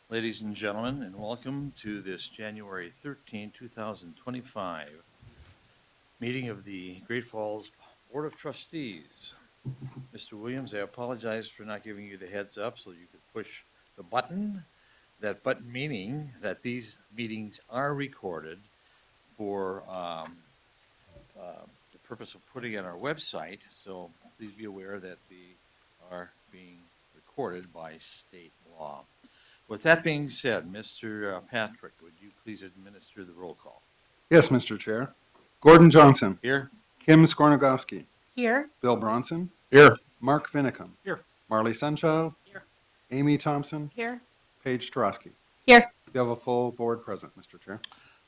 Ladies and gentlemen, and welcome to this January 13, 2025 meeting of the Great Falls Board of Trustees. Mr. Williams, I apologize for not giving you the heads up so you could push the button. That button meaning that these meetings are recorded for the purpose of putting on our website. So please be aware that they are being recorded by state law. With that being said, Mr. Patrick, would you please administer the roll call? Yes, Mr. Chair. Gordon Johnson. Here? Kim Skornogowski. Here. Bill Bronson. Here. Mark Finicum. Here. Marley Sunchild. Here. Amy Thompson. Here. Paige Trosky. Here. You have a full board present, Mr. Chair.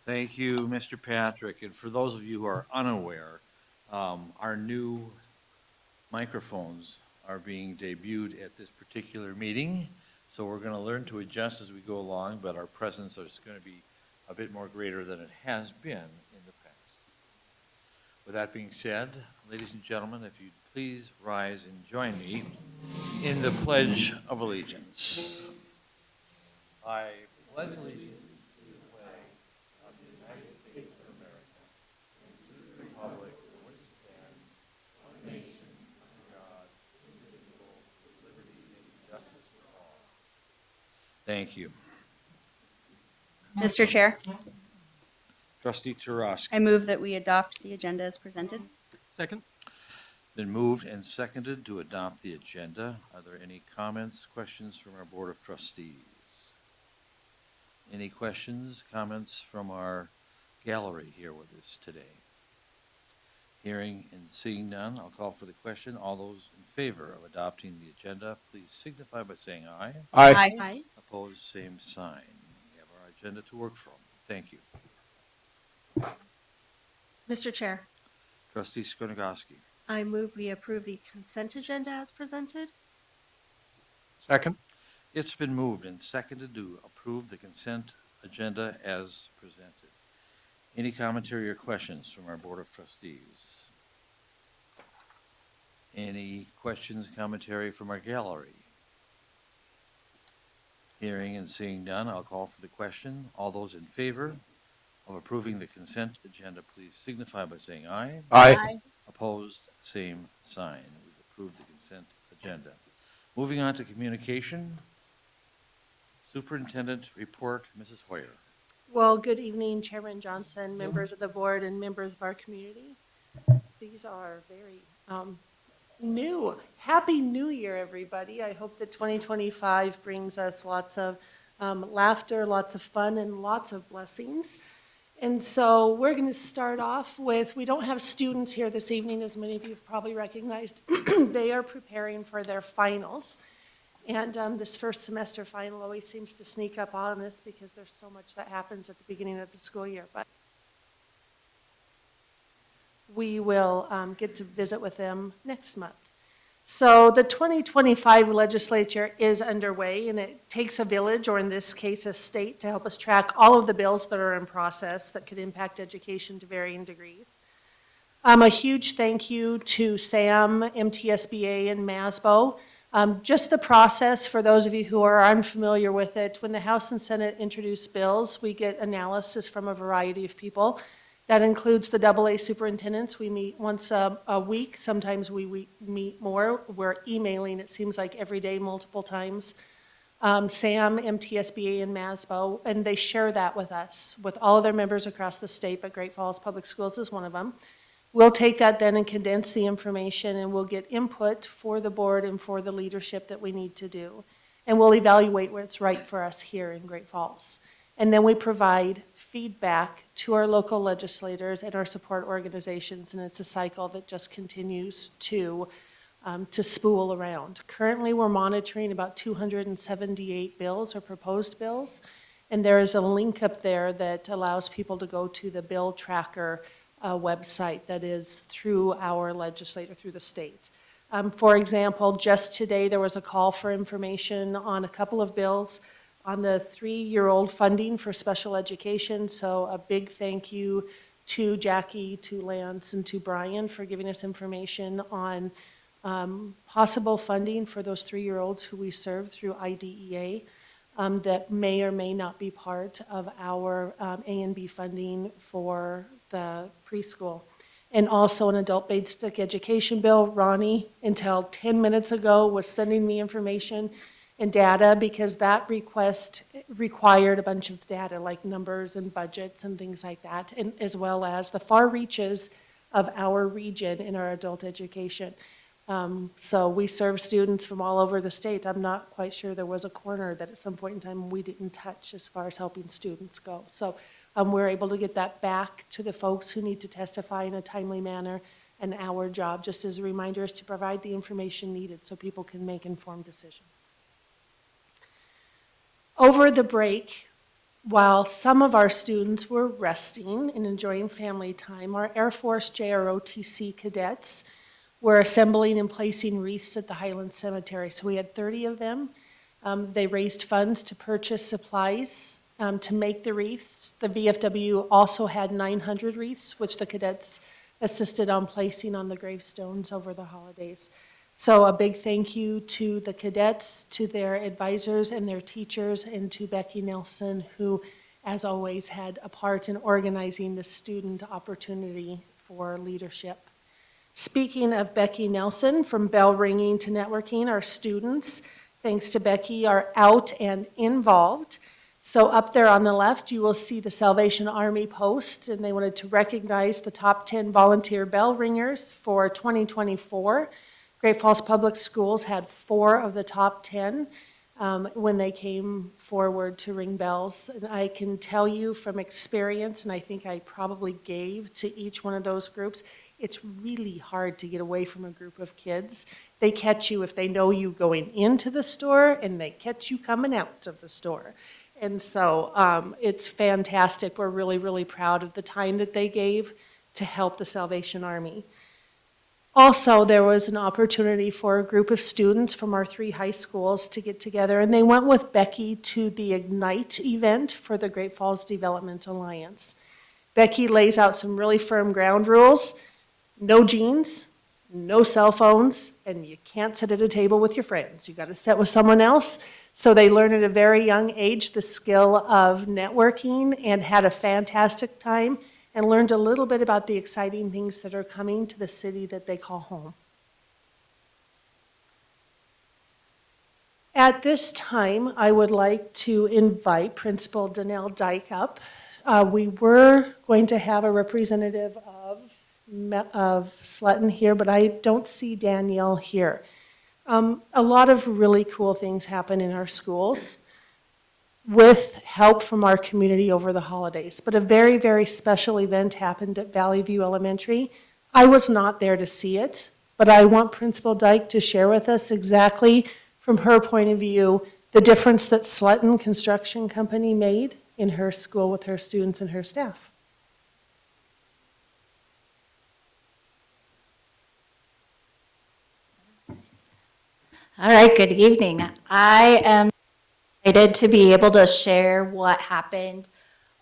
Thank you, Mr. Patrick. And for those of you who are unaware, our new microphones are being debuted at this particular meeting. So we're going to learn to adjust as we go along, but our presence is going to be a bit more greater than it has been in the past. With that being said, ladies and gentlemen, if you'd please rise and join me in the Pledge of Allegiance. I pledge allegiance to the flag of the United States of America and to the republic for which it stands, one nation, under God, indivisible, with liberty and justice for all. Thank you. Mr. Chair, Trustee Tarosky. I move that we adopt the agenda as presented. Second. Been moved and seconded to adopt the agenda. Are there any comments, questions from our Board of Trustees? Any questions, comments from our gallery here with us today? Hearing and seeing none, I'll call for the question. All those in favor of adopting the agenda, please signify by saying aye. Aye. Opposed, same sign. We have our agenda to work from. Thank you. Mr. Chair, Trustee Skornogowski. I move we approve the consent agenda as presented. Second. It's been moved and seconded to approve the consent agenda as presented. Any commentary or questions from our Board of Trustees? Any questions, commentary from our gallery? Hearing and seeing none, I'll call for the question. All those in favor of approving the consent agenda, please signify by saying aye. Aye. Opposed, same sign. We've approved the consent agenda. Moving on to communication. Superintendent report, Mrs. Hoyer. Well, good evening, Chairman Johnson, members of the board, and members of our community. These are very new. Happy New Year, everybody. I hope that 2025 brings us lots of laughter, lots of fun, and lots of blessings. And so we're going to start off with, we don't have students here this evening, as many of you have probably recognized. They are preparing for their finals. And this first semester final always seems to sneak up on us because there's so much that happens at the beginning of the school year. But we will get to visit with them next month. So the 2025 legislature is underway, and it takes a village, or in this case, a state, to help us track all of the bills that are in process that could impact education to varying degrees. A huge thank you to SAM, MTSBA, and MASBO. Just the process, for those of you who are unfamiliar with it, when the House and Senate introduce bills, we get analysis from a variety of people. That includes the AA superintendents. We meet once a week. Sometimes we meet more. We're emailing, it seems like every day, multiple times. SAM, MTSBA, and MASBO, and they share that with us, with all of their members across the state, but Great Falls Public Schools is one of them. We'll take that then and condense the information, and we'll get input for the board and for the leadership that we need to do. And we'll evaluate what's right for us here in Great Falls. And then we provide feedback to our local legislators and our support organizations, and it's a cycle that just continues to spool around. Currently, we're monitoring about 278 bills or proposed bills, and there is a link up there that allows people to go to the bill tracker website that is through our legislator, through the state. For example, just today there was a call for information on a couple of bills on the 3-year-old funding for special education. So a big thank you to Jackie, to Lance, and to Brian for giving us information on possible funding for those 3-year-olds who we serve through IDEA. that may or may not be part of our A and B funding for the preschool. And also an adult basic education bill. Ronnie, until 10 minutes ago, was sending me information and data because that request required a bunch of data like numbers and budgets and things like that, and as well as the far reaches of our region in our adult education. So we serve students from all over the state. I'm not quite sure there was a corner that at some point in time we didn't touch as far as helping students go. So we're able to get that back to the folks who need to testify in a timely manner. And our job, just as a reminder, is to provide the information needed so people can make informed decisions. Over the break, while some of our students were resting and enjoying family time, our Air Force JROTC cadets were assembling and placing wreaths at the Highland Cemetery. So we had 30 of them. They raised funds to purchase supplies to make the wreaths. The VFW also had 900 wreaths, which the cadets assisted on placing on the gravestones over the holidays. So a big thank you to the cadets, to their advisors and their teachers, and to Becky Nelson, who, as always, had a part in organizing the student opportunity for leadership. Speaking of Becky Nelson, from bell ringing to networking, our students, thanks to Becky, are out and involved. So up there on the left, you will see the Salvation Army post, and they wanted to recognize the top 10 volunteer bell ringers for 2024. Great Falls Public Schools had 4 of the top 10 when they came forward to ring bells. And I can tell you from experience, and I think I probably gave to each one of those groups, it's really hard to get away from a group of kids. They catch you if they know you going into the store, and they catch you coming out of the store. And so it's fantastic. We're really, really proud of the time that they gave to help the Salvation Army. Also, there was an opportunity for a group of students from our 3 high schools to get together, and they went with Becky to the Ignite event for the Great Falls Development Alliance. Becky lays out some really firm ground rules: no jeans, no cell phones, and you can't sit at a table with your friends. You got to sit with someone else. So they learned at a very young age the skill of networking and had a fantastic time, and learned a little bit about the exciting things that are coming to the city that they call home. At this time, I would like to invite Principal Danelle Dyke up. We were going to have a representative of Slutton here, but I don't see Danielle here. A lot of really cool things happen in our schools with help from our community over the holidays. But a very, very special event happened at Valley View Elementary. I was not there to see it, but I want Principal Dyke to share with us exactly from her point of view the difference that Slutton Construction Company made in her school with her students and her staff. All right, good evening. I am excited to be able to share what happened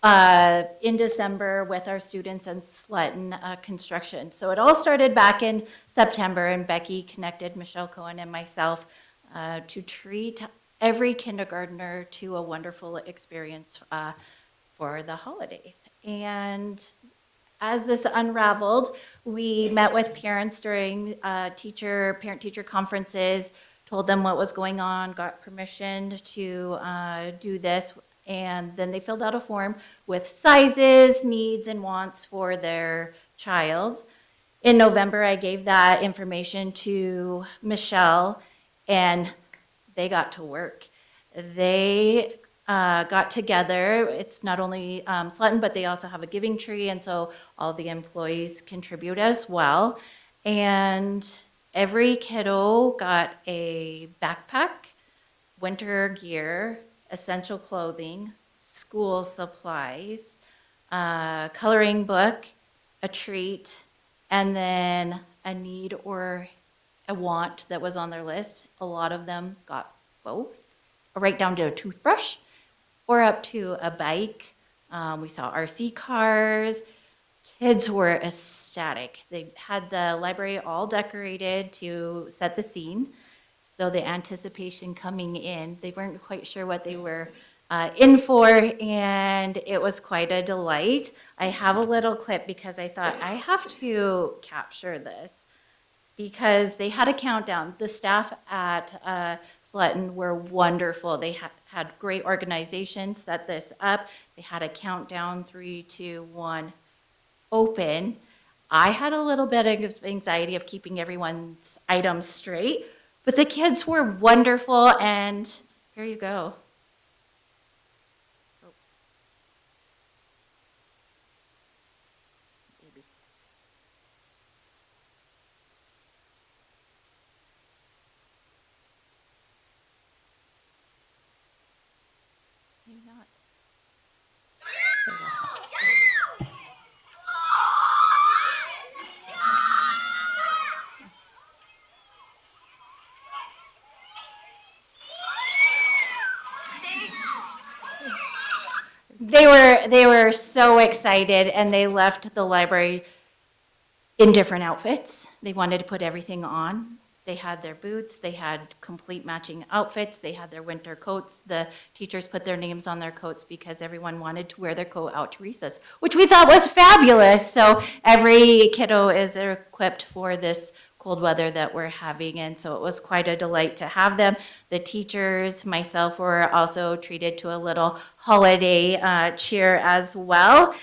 in December with our students in Slutton construction. So it all started back in September, and Becky connected Michelle Cohen and myself to treat every kindergartner to a wonderful experience for the holidays. And as this unraveled, we met with parents during parent-teacher conferences, told them what was going on, got permission to do this, and then they filled out a form with sizes, needs, and wants for their child. In November, I gave that information to Michelle, and they got to work. They got together. It's not only Slutton, but they also have a giving tree, and so all the employees contribute as well. And every kiddo got a backpack, winter gear, essential clothing, school supplies, coloring book, a treat, and then a need or a want that was on their list. A lot of them got both, right down to a toothbrush or up to a bike. We saw RC cars. Kids were ecstatic. They had the library all decorated to set the scene. So the anticipation coming in, they weren't quite sure what they were in for, and it was quite a delight. I have a little clip because I thought I have to capture this because they had a countdown. The staff at Sletton were wonderful. They had great organization, set this up. They had a countdown, 3, 2, 1, open. I had a little bit of anxiety of keeping everyone's items straight, but the kids were wonderful, and here you go. Oh. Maybe. Maybe not. There we go. They were so excited, and they left the library in different outfits. They wanted to put everything on. They had their boots, they had complete matching outfits, they had their winter coats. The teachers put their names on their coats because everyone wanted to wear their coat out to recess, which we thought was fabulous. So every kiddo is equipped for this cold weather that we're having, and so it was quite a delight to have them. The teachers, myself, were also treated to a little holiday cheer as well.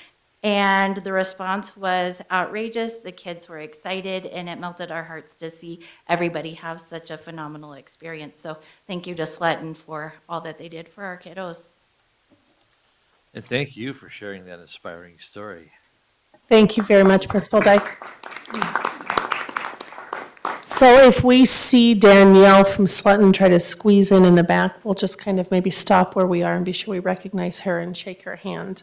And the response was outrageous. The kids were excited, and it melted our hearts to see everybody have such a phenomenal experience. So thank you to Sletton for all that they did for our kiddos. And thank you for sharing that inspiring story. Thank you very much, Principal Dyke. So if we see Danielle from Sletton try to squeeze in the back, we'll just kind of maybe stop where we are and be sure we recognize her and shake her hand.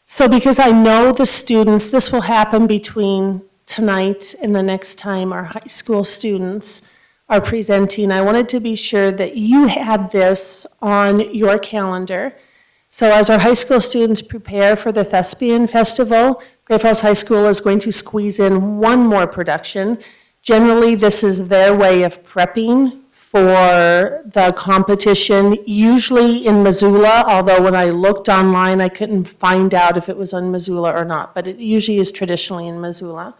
So because I know the students, this will happen between tonight and the next time our high school students are presenting. I wanted to be sure that you had this on your calendar. So as our high school students prepare for the Thespian Festival, Great Falls High School is going to squeeze in one more production. Generally, this is their way of prepping for the competition, usually in Missoula, although when I looked online, I couldn't find out if it was in Missoula or not, but it usually is traditionally in Missoula.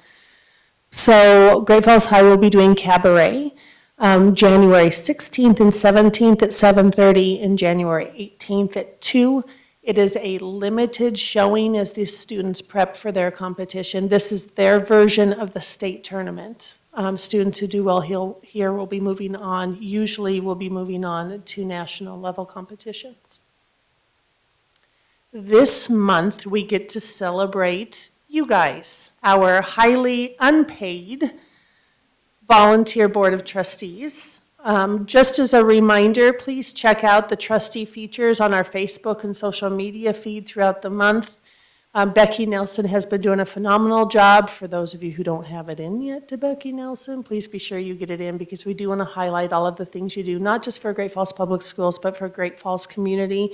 So Great Falls High will be doing cabaret, January 16th and 17th at 7:30 and January 18th at 2. It is a limited showing as these students prep for their competition. This is their version of the state tournament. Students who do well here will be moving on, usually will be moving on to national level competitions. This month, we get to celebrate you guys, our highly unpaid volunteer board of trustees. Just as a reminder, please check out the trustee features on our Facebook and social media feed throughout the month. Becky Nelson has been doing a phenomenal job. For those of you who don't have it in yet to Becky Nelson, please be sure you get it in because we do want to highlight all of the things you do, not just for Great Falls Public Schools, but for Great Falls community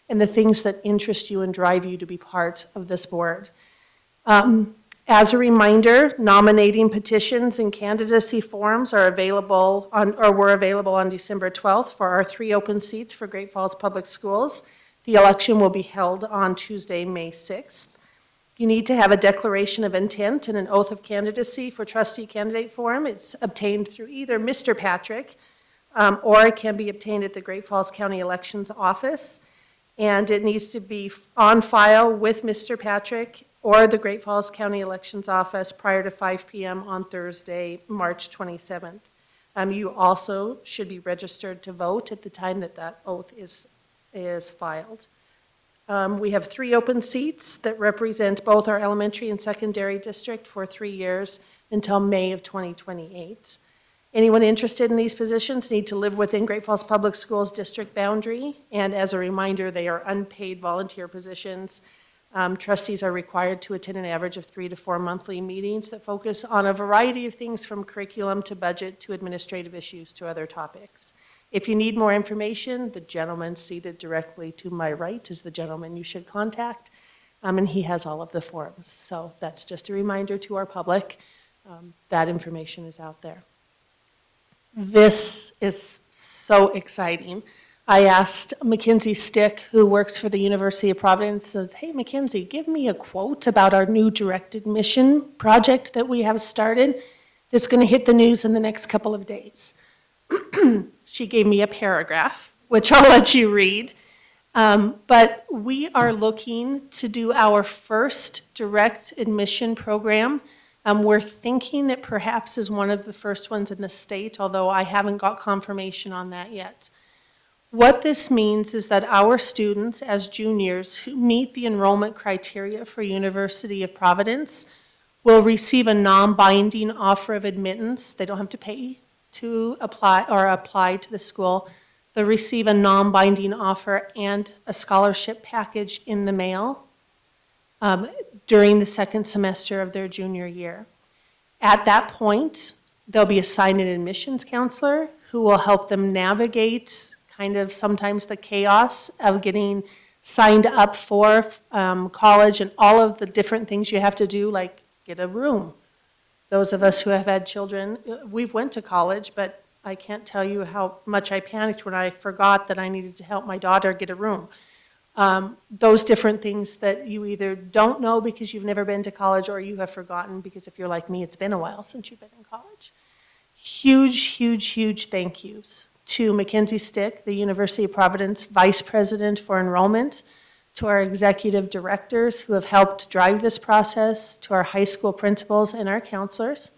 and the things that interest you and drive you to be part of this board. As a reminder, nominating petitions and candidacy forms are available on, or were available on December 12th for our 3 open seats for Great Falls Public Schools. The election will be held on Tuesday, May 6th. You need to have a declaration of intent and an oath of candidacy for trustee candidate form. It's obtained through either Mr. Patrick or it can be obtained at the Great Falls County Elections Office. And it needs to be on file with Mr. Patrick or the Great Falls County Elections Office prior to 5 p.m. on Thursday, March 27th. You also should be registered to vote at the time that that oath is filed. We have 3 open seats that represent both our elementary and secondary district for 3 years until May of 2028. Anyone interested in these positions need to live within Great Falls Public Schools district boundary, and as a reminder, they are unpaid volunteer positions. Trustees are required to attend an average of 3 to 4 monthly meetings that focus on a variety of things from curriculum to budget to administrative issues to other topics. If you need more information, the gentleman seated directly to my right is the gentleman you should contact, and he has all of the forms. So that's just a reminder to our public. That information is out there. This is so exciting. I asked Mackenzie Stick, who works for the University of Providence, says, hey, Mackenzie, give me a quote about our new direct admission project that we have started that's going to hit the news in the next couple of days. She gave me a paragraph, which I'll let you read. But we are looking to do our first direct admission program. We're thinking it perhaps is one of the first ones in the state, although I haven't got confirmation on that yet. What this means is that our students as juniors who meet the enrollment criteria for University of Providence will receive a non-binding offer of admittance. They don't have to pay to apply to the school. They'll receive a non-binding offer and a scholarship package in the mail during the second semester of their junior year. At that point, they'll be assigned an admissions counselor who will help them navigate kind of sometimes the chaos of getting signed up for college and all of the different things you have to do, like get a room. Those of us who have had children, we've went to college, but I can't tell you how much I panicked when I forgot that I needed to help my daughter get a room. Those different things that you either don't know because you've never been to college or you have forgotten because if you're like me, it's been a while since you've been in college. Huge, huge, huge thank yous to Mackenzie Stick, the University of Providence Vice President for Enrollment, to our executive directors who have helped drive this process, to our high school principals and our counselors.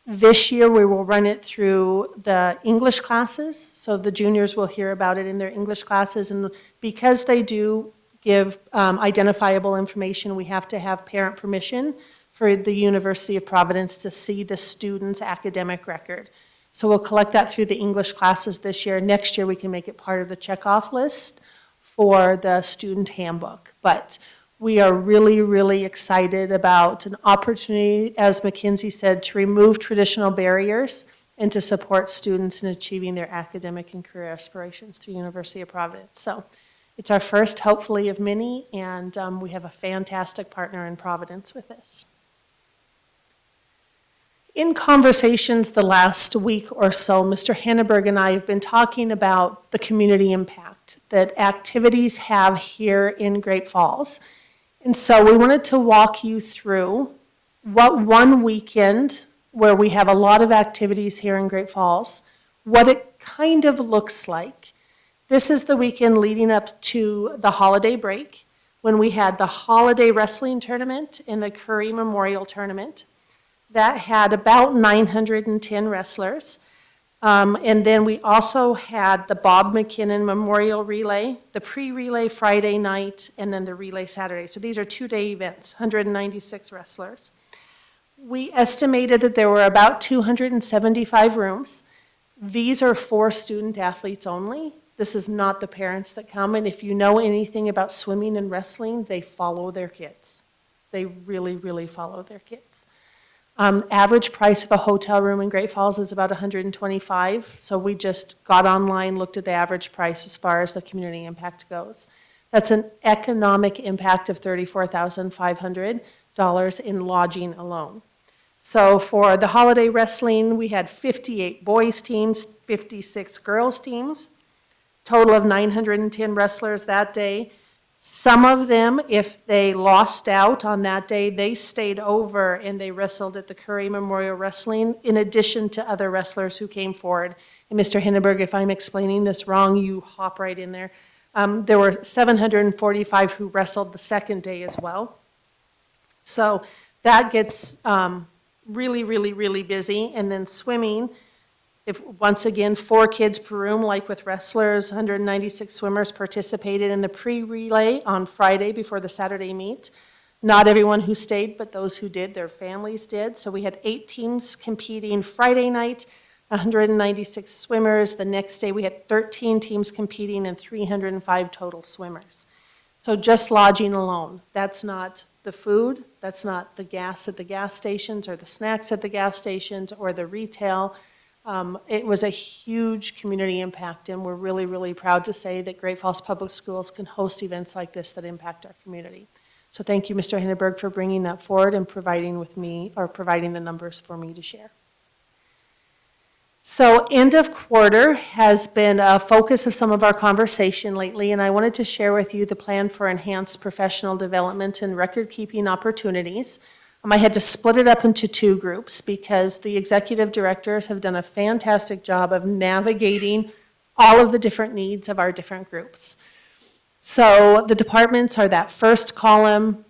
This year, we will run it through the English classes, so the juniors will hear about it in their English classes, and because they do give identifiable information, we have to have parent permission for the University of Providence to see the student's academic record. So we'll collect that through the English classes this year. Next year, we can make it part of the checkoff list for the student handbook. But we are really, really excited about an opportunity, as Mackenzie said, to remove traditional barriers and to support students in achieving their academic and career aspirations through University of Providence. So it's our first, hopefully, of many, and we have a fantastic partner in Providence with this. In conversations the last week or so, Mr. Hanneberg and I have been talking about the community impact that activities have here in Great Falls. And so we wanted to walk you through what one weekend where we have a lot of activities here in Great Falls, what it kind of looks like. This is the weekend leading up to the holiday break when we had the holiday wrestling tournament and the Curry Memorial Tournament. That had about 910 wrestlers. And then we also had the Bob McKinnon Memorial Relay, the pre-relay Friday night, and then the relay Saturday. So these are two-day events, 196 wrestlers. We estimated that there were about 275 rooms. These are for student athletes only. This is not the parents that come. And if you know anything about swimming and wrestling, they follow their kids. They really, really follow their kids. Average price of a hotel room in Great Falls is about $125. So we just got online, looked at the average price as far as the community impact goes. That's an economic impact of $34,500 in lodging alone. So for the holiday wrestling, we had 58 boys teams, 56 girls teams, total of 910 wrestlers that day. Some of them, if they lost out on that day, they stayed over and they wrestled at the Curry Memorial Wrestling in addition to other wrestlers who came forward. And Mr. Hindenburg, if I'm explaining this wrong, you hop right in there. There were 745 who wrestled the second day as well. So that gets really, really, really busy. And then swimming, if once again, 4 kids per room, like with wrestlers, 196 swimmers participated in the pre-relay on Friday before the Saturday meet. Not everyone who stayed, but those who did, their families did. So we had 8 teams competing Friday night, 196 swimmers. The next day we had 13 teams competing and 305 total swimmers. So just lodging alone, that's not the food, that's not the gas at the gas stations or the snacks at the gas stations or the retail. It was a huge community impact, and we're really, really proud to say that Great Falls Public Schools can host events like this that impact our community. So thank you, Mr. Hindenburg, for bringing that forward and providing the numbers for me to share. So end of quarter has been a focus of some of our conversation lately, and I wanted to share with you the plan for enhanced professional development and record-keeping opportunities. I had to split it up into two groups because the executive directors have done a fantastic job of navigating all of the different needs of our different groups. So the departments are that first column,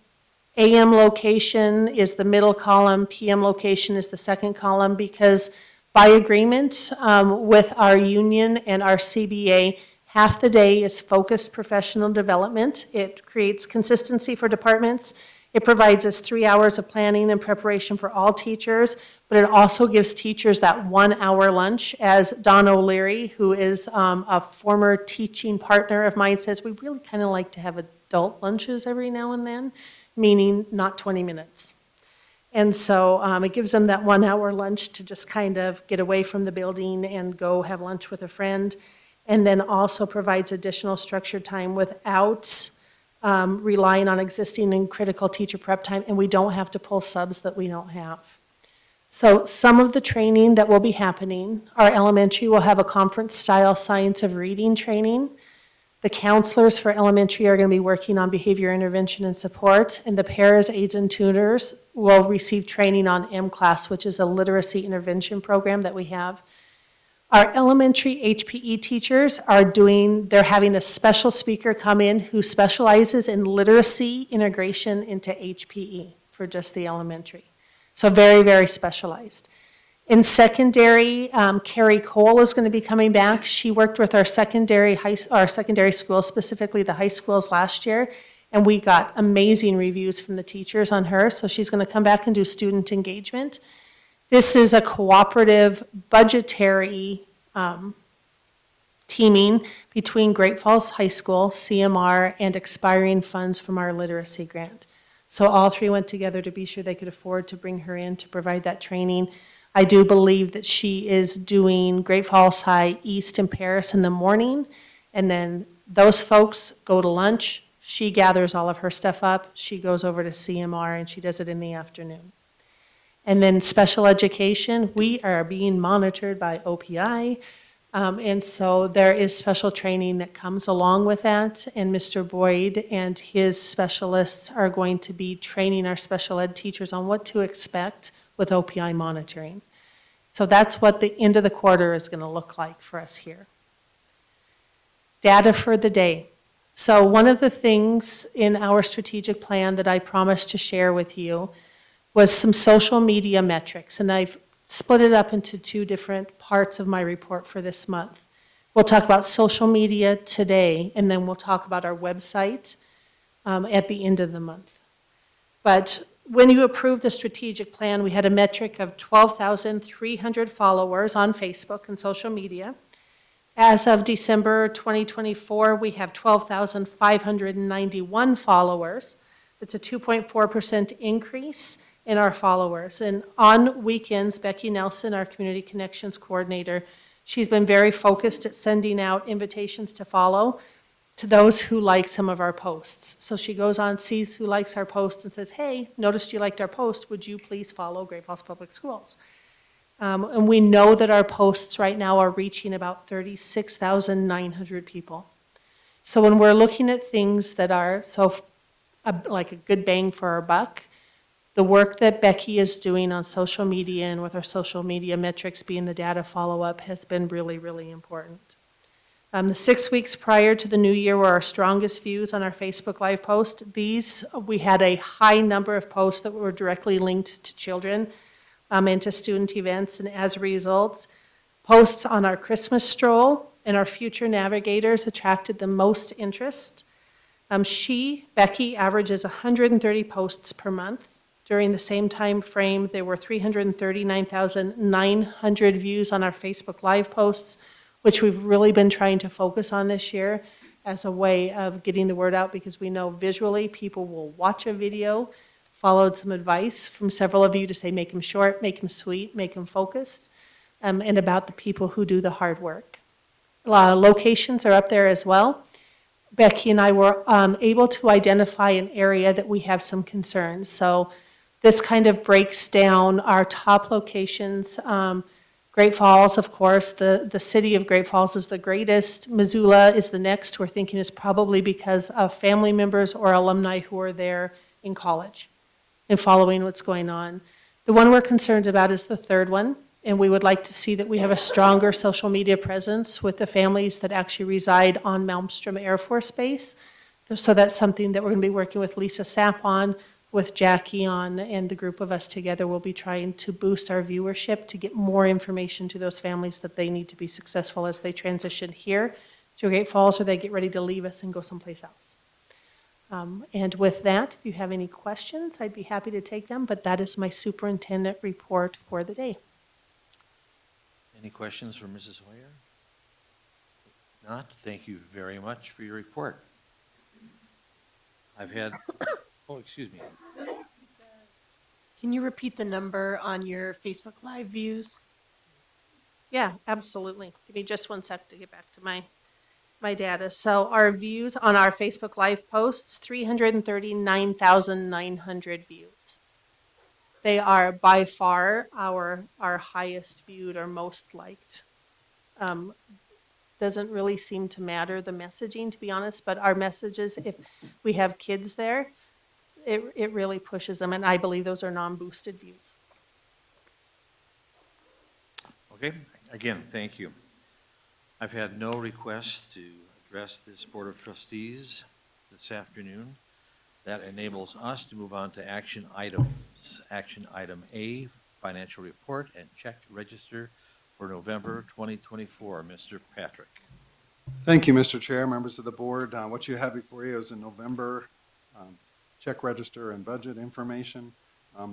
AM location is the middle column, PM location is the second column, because by agreement with our union and our CBA, half the day is focused professional development. It creates consistency for departments. It provides us 3 hours of planning and preparation for all teachers, but it also gives teachers that 1 hour lunch. As Don O'Leary, who is a former teaching partner of mine, says, we really kind of like to have adult lunches every now and then, meaning not 20 minutes. And so it gives them that 1 hour lunch to just kind of get away from the building and go have lunch with a friend. And then also provides additional structured time without relying on existing and critical teacher prep time, and we don't have to pull subs that we don't have. So some of the training that will be happening, our elementary will have a conference-style science of reading training. The counselors for elementary are going to be working on behavior intervention and support, and the paras, aides, and tutors will receive training on M-Class, which is a literacy intervention program that we have. Our elementary HPE teachers they're having a special speaker come in who specializes in literacy integration into HPE for just the elementary. So very, very specialized. In secondary, Carrie Cole is going to be coming back. She worked with our secondary schools, specifically the high schools last year, and we got amazing reviews from the teachers on her. So she's going to come back and do student engagement. This is a cooperative budgetary teaming between Great Falls High School, CMR, and expiring funds from our literacy grant. So all three went together to be sure they could afford to bring her in to provide that training. I do believe that she is doing Great Falls High, East, and Paris in the morning, and then those folks go to lunch. She gathers all of her stuff up. She goes over to CMR, and she does it in the afternoon. And then special education, we are being monitored by OPI, and so there is special training that comes along with that, and Mr. Boyd and his specialists are going to be training our special ed teachers on what to expect with OPI monitoring. So that's what the end of the quarter is going to look like for us here. Data for the day. So one of the things in our strategic plan that I promised to share with you was some social media metrics, and I've split it up into two different parts of my report for this month. We'll talk about social media today, and then we'll talk about our website at the end of the month. But when you approved the strategic plan, we had a metric of 12,300 followers on Facebook and social media. As of December 2024, we have 12,591 followers. It's a 2.4% increase in our followers. And on weekends, Becky Nelson, our Community Connections Coordinator, she's been very focused at sending out invitations to follow to those who like some of our posts. So she goes on, sees who likes our post and says, hey, noticed you liked our post, would you please follow Great Falls Public Schools? And we know that our posts right now are reaching about 36,900 people. So when we're looking at things that are like a good bang for our buck, the work that Becky is doing on social media and with our social media metrics being the data follow-up has been really, really important. The 6 weeks prior to the new year were our strongest views on our Facebook Live post. We had a high number of posts that were directly linked to children and to student events, and as a result, posts on our Christmas stroll and our future navigators attracted the most interest. Becky, averages 130 posts per month. During the same time frame, there were 339,900 views on our Facebook Live posts, which we've really been trying to focus on this year as a way of getting the word out, because we know visually people will watch a video. Followed some advice from several of you to say make them short, make them sweet, make them focused, and about the people who do the hard work. Locations are up there as well. Becky and I were able to identify an area that we have some concerns. So this kind of breaks down our top locations Great Falls, of course, the city of Great Falls is the greatest. Missoula is the next. We're thinking it's probably because of family members or alumni who are there in college and following what's going on. The one we're concerned about is the third one, and we would like to see that we have a stronger social media presence with the families that actually reside on Malmstrom Air Force Base. So that's something that we're going to be working with Lisa Sapp on, with Jackie on, and the group of us together will be trying to boost our viewership to get more information to those families that they need to be successful as they transition here to Great Falls or they get ready to leave us and go someplace else. And with that, if you have any questions, I'd be happy to take them, but that is my superintendent report for the day. Any questions for Mrs. Hoyer? If not, thank you very much for your report. I've had, oh, excuse me. Can you repeat the number on your Facebook Live views? Yeah, absolutely. Give me just 1 sec to get back to my data. So our views on our Facebook Live posts, 339,900 views. They are by far our highest viewed or most liked. Doesn't really seem to matter the messaging, to be honest, but our messages, if we have kids there, it really pushes them, and I believe those are non-boosted views. Okay, again, thank you. I've had no requests to address this Board of Trustees this afternoon. That enables us to move on to action items. Action item A, financial report and check register for November 2024. Mr. Patrick. Thank you, Mr. Chair, members of the board. What you have before you is a November check register and budget information.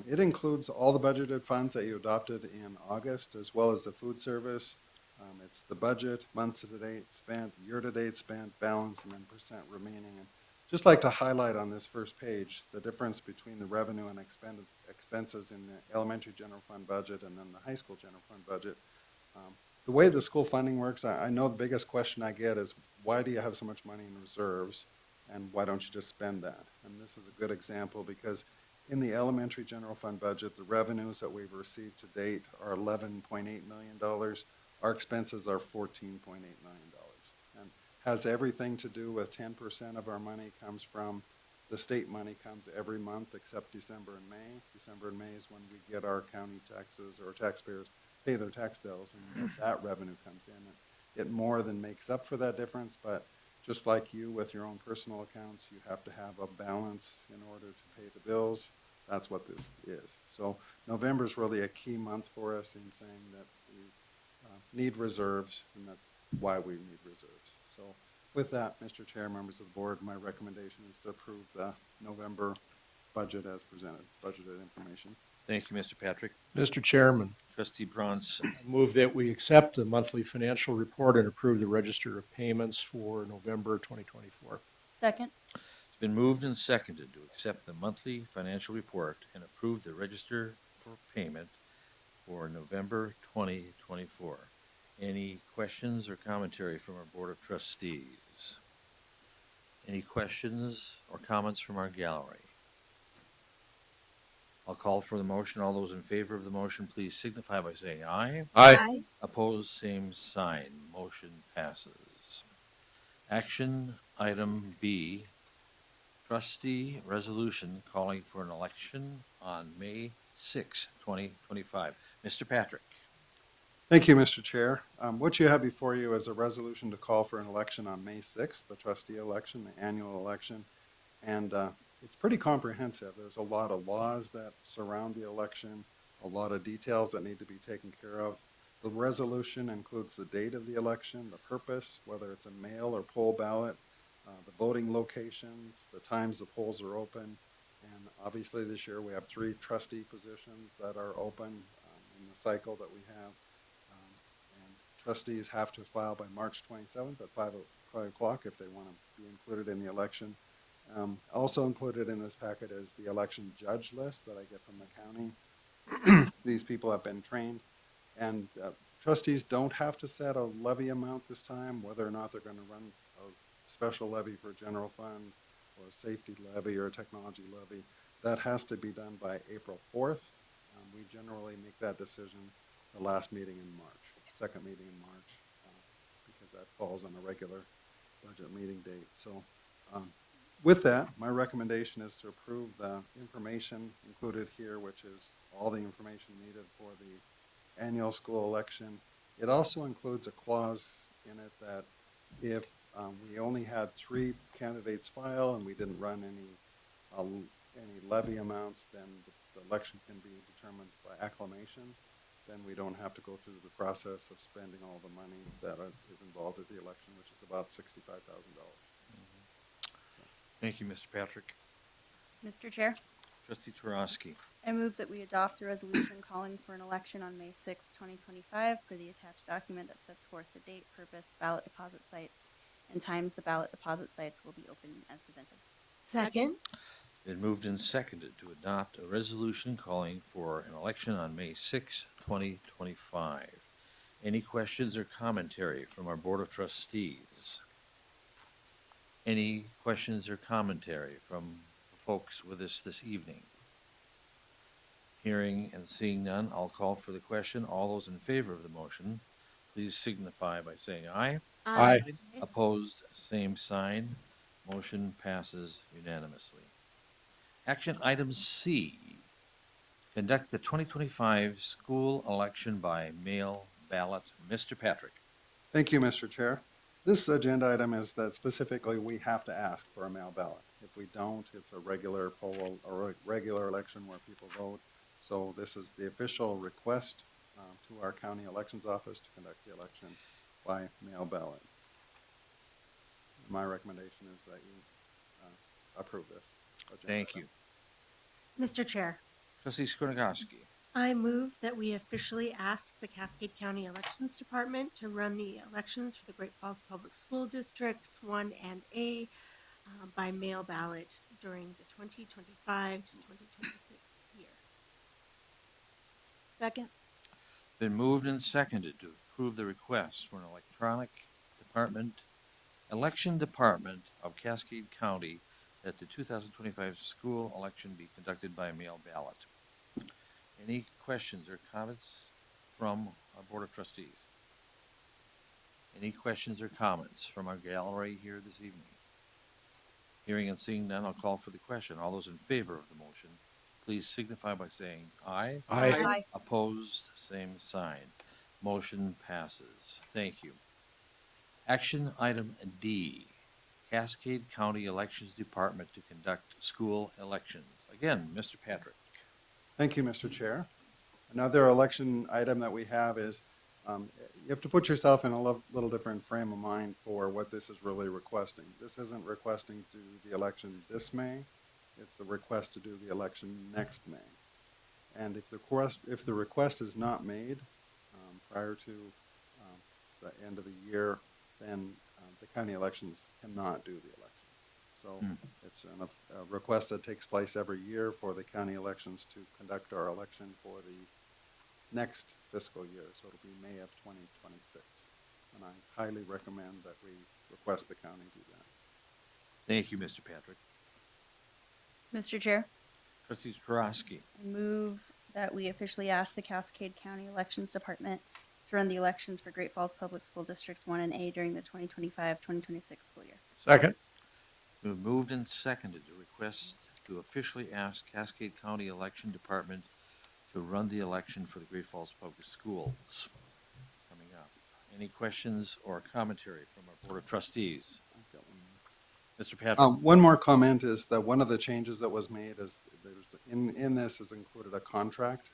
It includes all the budgeted funds that you adopted in August, as well as the food service. It's the budget, month-to-date spent, year-to-date spent, balance, and then percent remaining. And just like to highlight on this first page the difference between the revenue and expenses in the elementary general fund budget and then the high school general fund budget. The way the school funding works, I know the biggest question I get is, why do you have so much money in reserves, and why don't you just spend that? And this is a good example because in the elementary general fund budget, the revenues that we've received to date are $11.8 million. Our expenses are $14.8 million. And has everything to do with 10% of our money comes from, the state money comes every month except December and May. December and May is when we get our county taxes, or taxpayers pay their tax bills, and that revenue comes in. And it more than makes up for that difference, but just like you with your own personal accounts, you have to have a balance in order to pay the bills. That's what this is. So November is really a key month for us in saying that we need reserves, and that's why we need reserves. So with that, Mr. Chair, members of the board, my recommendation is to approve the November budget as presented, budgeted information. Thank you, Mr. Patrick. Mr. Chairman, Trustee Bronson. I move that we accept the monthly financial report and approve the register of payments for November 2024. Second. It's been moved and seconded to accept the monthly financial report and approve the register for payment for November 2024. Any questions or commentary from our Board of Trustees? Any questions or comments from our gallery? I'll call for the motion. All those in favor of the motion, please signify by saying aye. Aye. Opposed, same sign. Motion passes. Action item B, trustee resolution calling for an election on May 6, 2025. Mr. Patrick. Thank you, Mr. Chair. What you have before you is a resolution to call for an election on May 6th, the trustee election, the annual election. And it's pretty comprehensive. There's a lot of laws that surround the election, a lot of details that need to be taken care of. The resolution includes the date of the election, the purpose, whether it's a mail or poll ballot, the voting locations, the times the polls are open. And obviously this year we have 3 trustee positions that are open in the cycle that we have. And trustees have to file by March 27th at 5 o'clock if they want to be included in the election. Also included in this packet is the election judge list that I get from the county. These people have been trained, and trustees don't have to set a levy amount this time, whether or not they're going to run a special levy for a general fund or a safety levy or a technology levy. That has to be done by April 4th. We generally make that decision the last meeting in March, second meeting in March, because that falls on a regular budget meeting date. So with that, my recommendation is to approve the information included here, which is all the information needed for the annual school election. It also includes a clause in it that if we only had 3 candidates file and we didn't run any levy amounts, then the election can be determined by acclamation. Then we don't have to go through the process of spending all the money that is involved at the election, which is about $65,000. Thank you, Mr. Patrick. Mr. Chair, Trustee Turowski. I move that we adopt a resolution calling for an election on May 6, 2025, per the attached document that sets forth the date, purpose, ballot deposit sites, and times the ballot deposit sites will be open as presented. Second. Been moved and seconded to adopt a resolution calling for an election on May 6, 2025. Any questions or commentary from our Board of Trustees? Any questions or commentary from the folks with us this evening? Hearing and seeing none, I'll call for the question. All those in favor of the motion, please signify by saying aye. Aye. Opposed, same sign. Motion passes unanimously. Action item C, conduct the 2025 school election by mail ballot. Mr. Patrick. Thank you, Mr. Chair. This agenda item is that specifically we have to ask for a mail ballot. If we don't, it's a regular poll or a regular election where people vote. So this is the official request to our county elections office to conduct the election by mail ballot. My recommendation is that you approve this agenda Thank item. you. Mr. Chair, Trustee Skornakowski. I move that we officially ask the Cascade County Elections Department to run the elections for the Great Falls Public School Districts 1 and A by mail ballot during the 2025 to 2026 year. Second. Been moved and seconded to approve the request for an election department of Cascade County that the 2025 school election be conducted by mail ballot. Any questions or comments from our Board of Trustees? Any questions or comments from our gallery here this evening? Hearing and seeing none, I'll call for the question. All those in favor of the motion, please signify by saying aye. Aye. Opposed, same sign. Motion passes. Thank you. Action item D, Cascade County Elections Department to conduct school elections. Again, Mr. Patrick. Thank you, Mr. Chair. Another election item that we have is you have to put yourself in a little different frame of mind for what this is really requesting. This isn't requesting to do the election this May. It's the request to do the election next May. And if the request is not made prior to the end of the year, then the county elections cannot do the election. So it's a request that takes place every year for the county elections to conduct our election for the next fiscal year. So it'll be May of 2026. And I highly recommend that we request the county do that. Thank you, Mr. Patrick. Mr. Chair, Trustee Strasky. I move that we officially ask the Cascade County Elections Department to run the elections for Great Falls Public School Districts 1 and A during the 2025-2026 school year. Second. It's been moved and seconded to request to officially ask Cascade County Election Department to run the election for the Great Falls Public Schools coming up. Any questions or commentary from our Board of Trustees? I've got one more. Mr. Patrick. One more comment is that one of the changes that was made is in this is included a contract,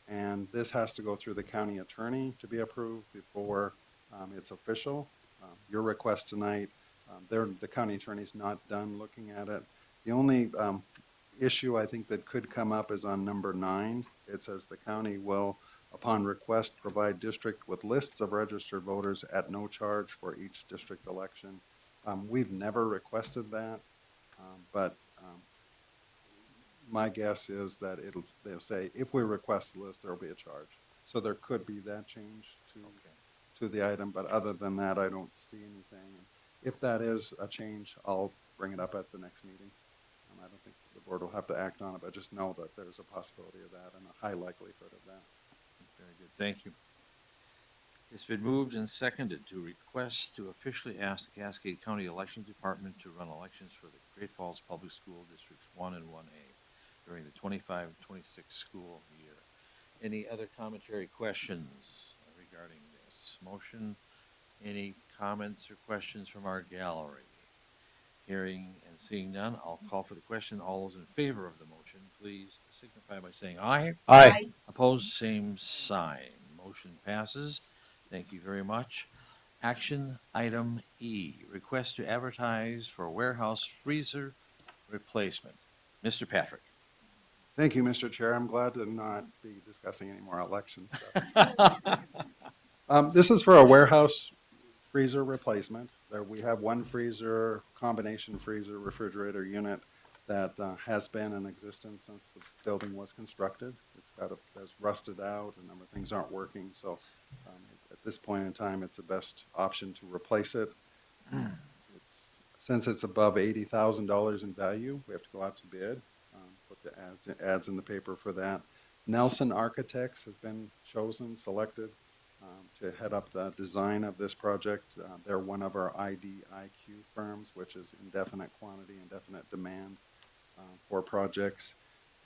and this has to go through the county attorney to be approved before it's official. Your request tonight, the county attorney's not done looking at it. The only issue I think that could come up is on number 9. It says the county will, upon request, provide district with lists of registered voters at no charge for each district election. We've never requested that, but my guess is that they'll say, if we request the list, there'll be a charge. So there could be that change to the item, but other than that, I don't see anything. If that is a change, I'll bring it up at the next meeting. I don't think the board will have to act on it, but just know that there's a possibility of that and a high likelihood of that. Very good, thank you. It's been moved and seconded to request to officially ask the Cascade County Elections Department to run elections for the Great Falls Public School Districts 1 and 1A during the 25-26 school year. Any other commentary, questions regarding this motion? Any comments or questions from our gallery? Hearing and seeing none, I'll call for the question. All those in favor of the motion, please signify by saying aye. Aye. Opposed, same sign. Motion passes. Thank you very much. Action item E, request to advertise for warehouse freezer replacement. Mr. Patrick. Thank you, Mr. Chair. I'm glad to not be discussing any more election stuff. This is for a warehouse freezer replacement. There, we have one freezer, combination freezer refrigerator unit that has been in existence since the building was constructed. It's rusted out, a number of things aren't working, so at this point in time, it's the best option to replace it. Since it's above $80,000 in value, we have to go out to bid, put the ads in the paper for that. Nelson Architects has been chosen, selected to head up the design of this project. They're one of our IDIQ firms, which is indefinite quantity, indefinite demand for projects.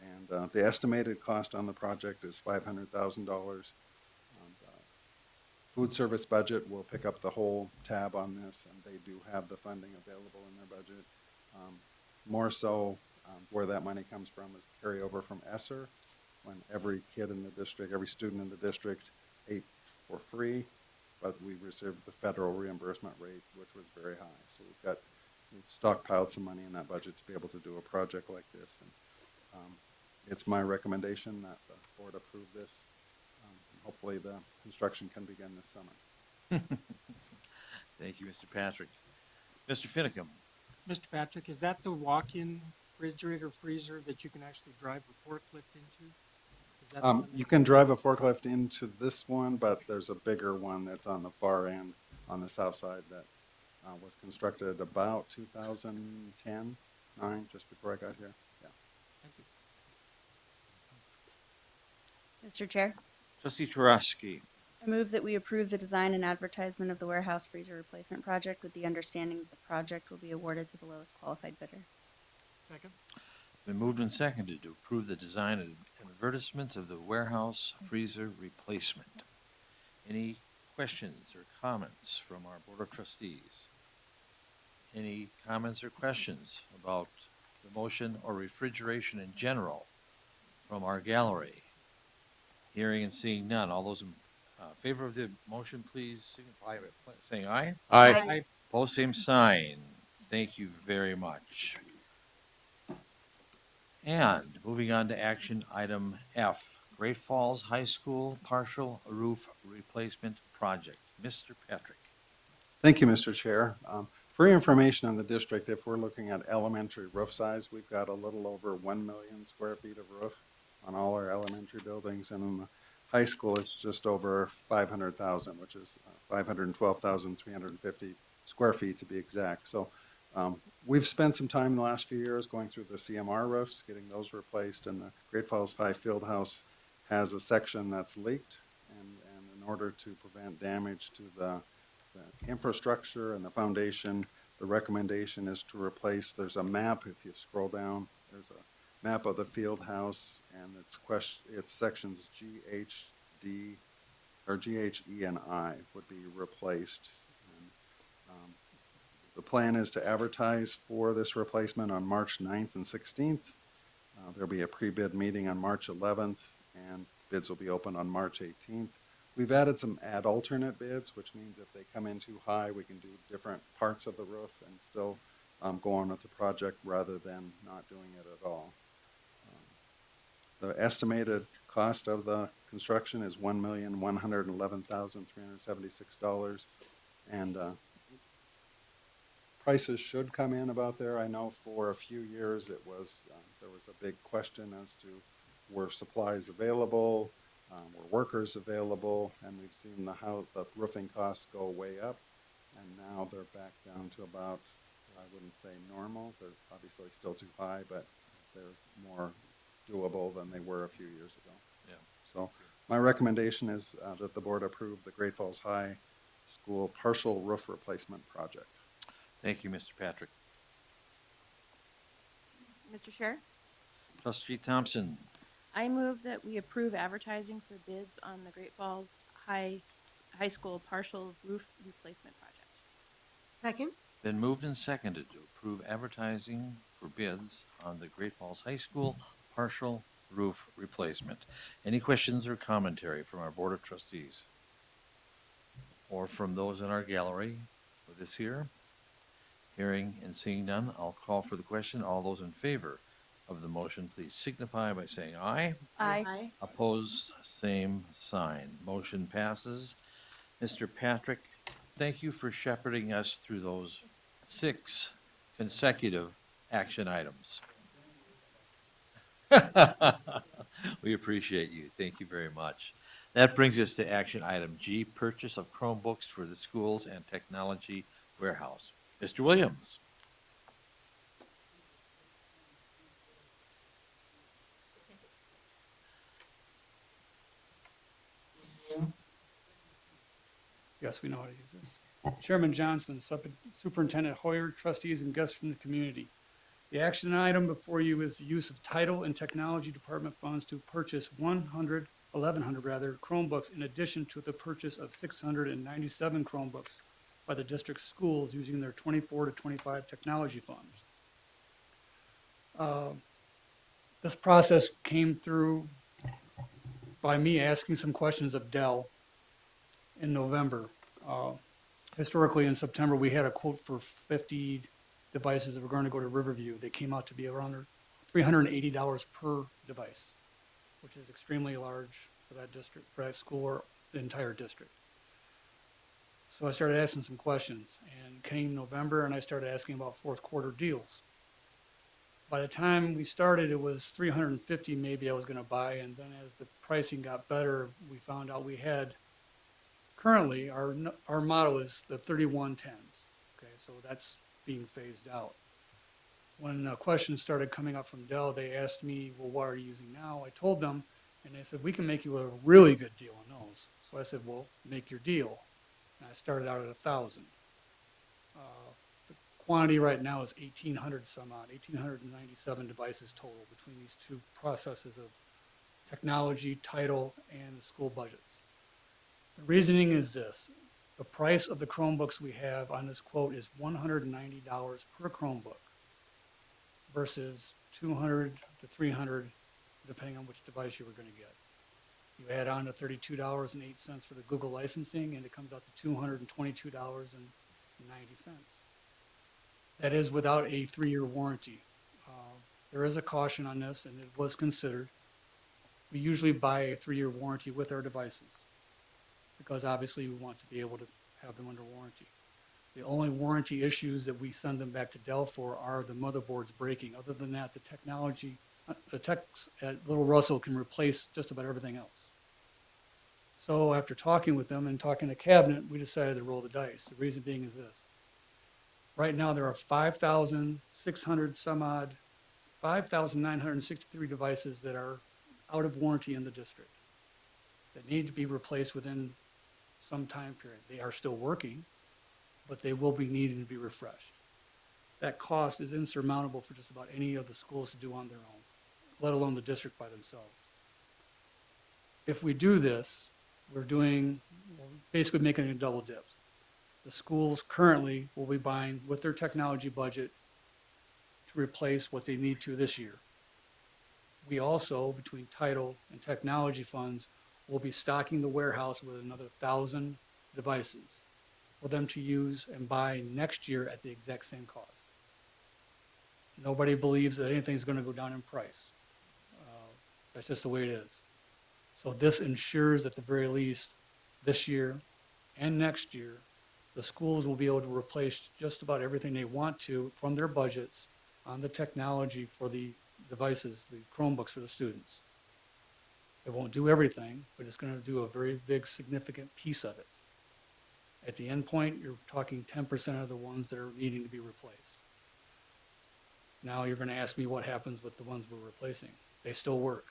And the estimated cost on the project is $500,000. Food service budget will pick up the whole tab on this, and they do have the funding available in their budget. More so, where that money comes from is carryover from ESSER, when every kid in the district, every student in the district ate for free, but we received the federal reimbursement rate, which was very high. So we've stockpiled some money in that budget to be able to do a project like this. And it's my recommendation that the board approve this. Hopefully the construction can begin this summer. Thank you, Mr. Patrick. Mr. Finicum. Mr. Patrick, is that the walk-in refrigerator freezer that you can actually drive a forklift into? Is that the one You can drive a forklift into this one, but there's a bigger one that's on the far end on the south side that was constructed about 2010, 9, just before I got here. Yeah. Thank you. Mr. Chair, Trustee Turowski. I move that we approve the design and advertisement of the warehouse freezer replacement project with the understanding that the project will be awarded to the lowest qualified bidder. Second? Been moved and seconded to approve the design and advertisement of the warehouse freezer replacement. Any questions or comments from our Board of Trustees? Any comments or questions about the motion or refrigeration in general from our gallery? Hearing and seeing none. All those in favor of the motion, please signify by saying aye. Aye. Opposed, same sign. Thank you very much. And moving on to action item F, Great Falls High School Partial Roof Replacement Project. Mr. Patrick. Thank you, Mr. Chair. For your information on the district, if we're looking at elementary roof size, we've got a little over 1 million square feet of roof on all our elementary buildings, and in the high school, it's just over 500,000, which is 512,350 square feet to be exact. So we've spent some time in the last few years going through the CMR roofs, getting those replaced, and the Great Falls High Fieldhouse has a section that's leaked, and in order to prevent damage to the infrastructure and the foundation, the recommendation is to replace, there's a map, if you scroll down, there's a map of the field house, and it's sections G, H, D, or G, H, E, and I would be replaced. And, the plan is to advertise for this replacement on March 9th and 16th. There'll be a pre-bid meeting on March 11th, and bids will be open on March 18th. We've added some add alternate bids, which means if they come in too high, we can do different parts of the roof and still go on with the project rather than not doing it at all. The estimated cost of the construction is $1,111,376, and prices should come in about there. I know for a few years there was a big question as to were supplies available, were workers available, and we've seen the roofing costs go way up, and now they're back down to about, I wouldn't say normal, they're obviously still too high, but they're more doable than they were a few years ago. Yeah. So my recommendation is that the board approve the Great Falls High School partial roof replacement project. Thank you, Mr. Patrick. Mr. Chair, Trustee Thompson, I move that we approve advertising for bids on the Great Falls High School partial roof replacement project. Second? been moved and seconded to approve advertising for bids on the Great Falls High School partial roof replacement. Any questions or commentary from our Board of Trustees? Or from those in our gallery with us here? Hearing and seeing none, I'll call for the question. All those in favor of the motion, please signify by saying aye. Aye. Opposed, same sign. Motion passes. Mr. Patrick, thank you for shepherding us through those 6 consecutive action items. We appreciate you. Thank you very much. That brings us to action item G, purchase of Chromebooks for the schools and technology warehouse. Mr. Williams. Yes, we know how to use this. Chairman Johnson, Superintendent Hoyer, trustees and guests from the community. The action item before you is the use of title and technology department funds to purchase 1,100 Chromebooks in addition to the purchase of 697 Chromebooks by the district schools using their 24 to 25 technology funds. This process came through by me asking some questions of Dell in November. Historically, in September, we had a quote for 50 devices that were going to go to Riverview. They came out to be around $380 per device, which is extremely large for that district, for that school or the entire district. So I started asking some questions, and came November, and I started asking about fourth quarter deals. By the time we started, it was 350 maybe I was going to buy, and then as the pricing got better, we found out we had currently our model is the 3110s. Okay, so that's being phased out. When questions started coming up from Dell, they asked me, well, what are you using now? I told them, and they said, we can make you a really good deal on those. So I said, well, make your deal. And I started out at 1,000. The quantity right now is 1,800 some odd, 1,897 devices total between these two processes of technology, title, and the school budgets. The reasoning is this. The price of the Chromebooks we have on this quote is $190 per Chromebook versus $200 to $300 depending on which device you were going to get. You add on the $32.08 for the Google licensing and it comes out to $222.90. That is without a 3-year warranty. There is a caution on this and it was considered. We usually buy a 3-year warranty with our devices, because obviously we want to be able to have them under warranty. The only warranty issues that we send them back to Dell for are the motherboards breaking. Other than that, the techs at Little Russell can replace just about everything else. So after talking with them and talking to cabinet, we decided to roll the dice. The reason being is this. Right now there are 5,963 devices that are out of warranty in the district that need to be replaced within some time period. They are still working, but they will be needing to be refreshed. That cost is insurmountable for just about any of the schools to do on their own, let alone the district by themselves. If we do this, we're basically making a double dip. The schools currently will be buying with their technology budget to replace what they need to this year. We also, between title and technology funds, will be stocking the warehouse with another 1,000 devices for them to use and buy next year at the exact same cost. Nobody believes that anything's going to go down in price. That's just the way it is. So this ensures at the very least this year and next year, the schools will be able to replace just about everything they want to from their budgets on the technology for the devices, the Chromebooks for the students. It won't do everything, but it's going to do a very big, significant piece of it. At the end point, you're talking 10% of the ones that are needing to be replaced. Now you're going to ask me what happens with the ones we're replacing. They still work.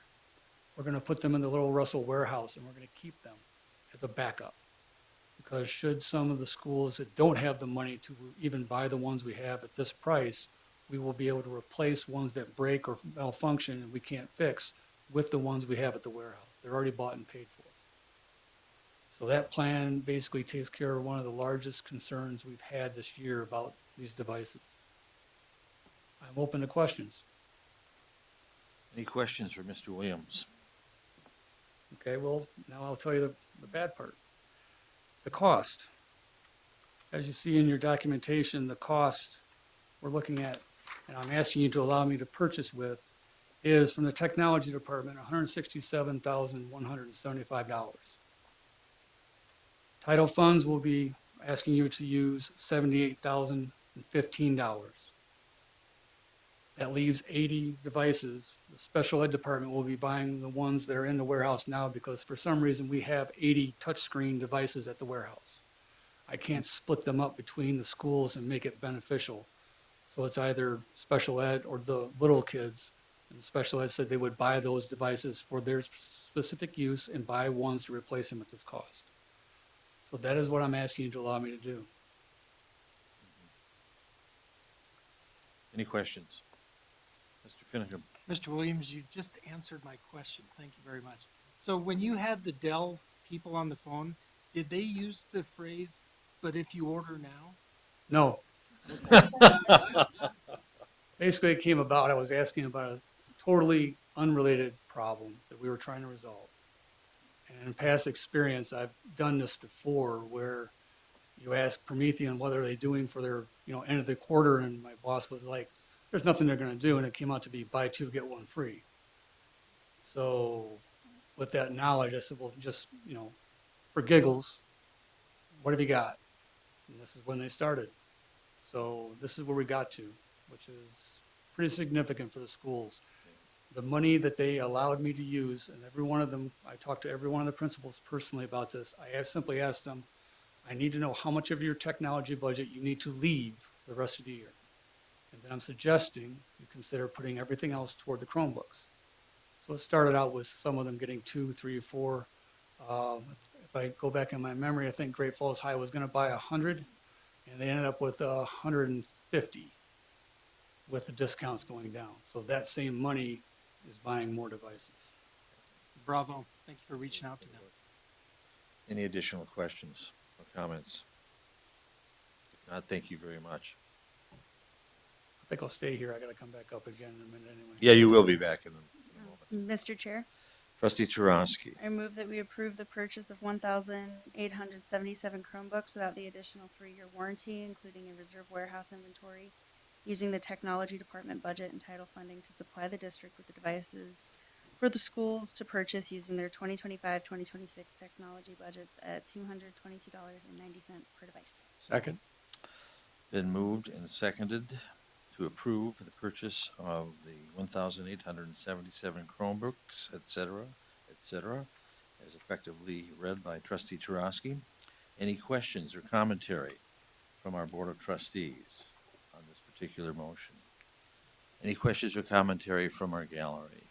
we're gonna put them in the Little Russell warehouse and we're gonna keep them as a backup. Because should some of the schools that don't have the money to even buy the ones we have at this price, we will be able to replace ones that break or malfunction and we can't fix with the ones we have at the warehouse. They're already bought and paid for. So that plan basically takes care of one of the largest concerns we've had this year about these devices. I'm open to questions. Any questions for Mr. Williams? Okay, well, now I'll tell you the bad part. The cost. As you see in your documentation, the cost we're looking at, and I'm asking you to allow me to purchase with, is from the technology department, $167,175. Title funds will be asking you to use $78,015. That leaves 80 devices. The special ed department will be buying the ones that are in the warehouse now because for some reason we have 80 touchscreen devices at the warehouse. I can't split them up between the schools and make it beneficial. So it's either special ed or the little kids. And special ed said they would buy those devices for their specific use and buy ones to replace them at this cost. So that is what I'm asking you to allow me to do. Any questions? Mr. Finnegan? Mr. Williams, you just answered my question. Thank you very much. So when you had the Dell people on the phone, did they use the phrase, "but if you order now"? No. Basically, it came about, I was asking about a totally unrelated problem that we were trying to resolve. And in past experience, I've done this before where you ask Promethean what are they doing for their, end of the quarter, and my boss was like, there's nothing they're gonna do, and it came out to be buy two, get one free. So with that knowledge, I said, well, just, for giggles, what have you got? And this is when they started. So this is where we got to, which is pretty significant for the schools. The money that they allowed me to use, and every one of them, I talked to every one of the principals personally about this. I simply asked them, I need to know how much of your technology budget you need to leave for the rest of the year. And then I'm suggesting you consider putting everything else toward the Chromebooks. So it started out with some of them getting 2, 3, 4. If I go back in my memory, I think Great Falls High was going to buy 100, and they ended up with 150 with the discounts going down. So that same money is buying more devices. Bravo. Thank you for reaching out to them. Any additional questions or comments? If not, thank you very much. I think I'll stay here. I got to come back up again in a minute anyway. Yeah, you will be back in a moment. Mr. Chair, Trustee Turanski. I move that we approve the purchase of 1,877 Chromebooks without the additional 3-year warranty, including a reserve warehouse inventory, using the technology department budget and title funding to supply the district with the devices for the schools to purchase using their 2025-2026 technology budgets at $222.90 per device. Second? Been moved and seconded to approve the purchase of the 1,877 Chromebooks, et cetera, as effectively read by Trustee Turanski. Any questions or commentary from our Board of Trustees on this particular motion? Any questions or commentary from our gallery?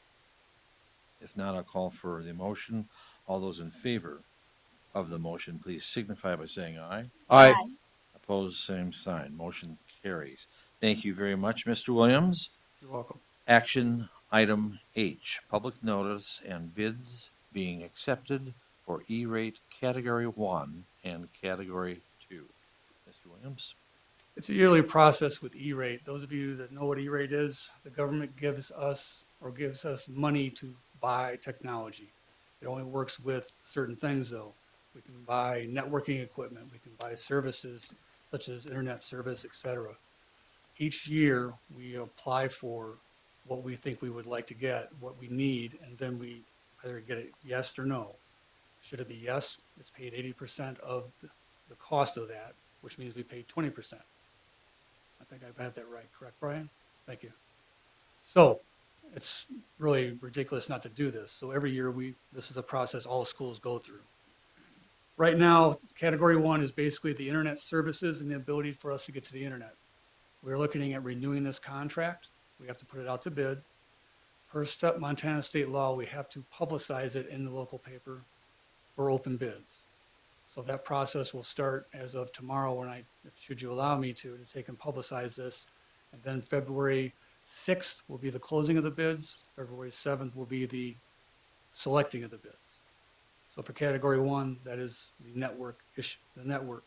If not, I'll call for the motion. All those in favor of the motion, please signify by saying aye. Aye. Opposed, same sign. Motion carries. Thank you very much, Mr. Williams. You're welcome. Action item H, public notice and bids being accepted for E-rate Category 1 and Category 2. Mr. Williams? It's a yearly process with E-rate. Those of you that know what E-rate is, the government gives us money to buy technology. It only works with certain things though. We can buy networking equipment, we can buy services such as internet service, etc. Each year we apply for what we think we would like to get, what we need, and then we either get it yes or no. Should it be yes, it's paid 80% of the cost of that, which means we pay 20%. I think I've had that right, correct, Brian? Thank you. So it's really ridiculous not to do this. So every year this is a process all schools go through. Right now, Category 1 is basically the internet services and the ability for us to get to the internet. We're looking at renewing this contract. We have to put it out to bid. Per step Montana state law, we have to publicize it in the local paper for open bids. So that process will start as of tomorrow when should you allow me to take and publicize this. And then February 6th will be the closing of the bids. February 7th will be the selecting of the bids. So for category 1, that is the network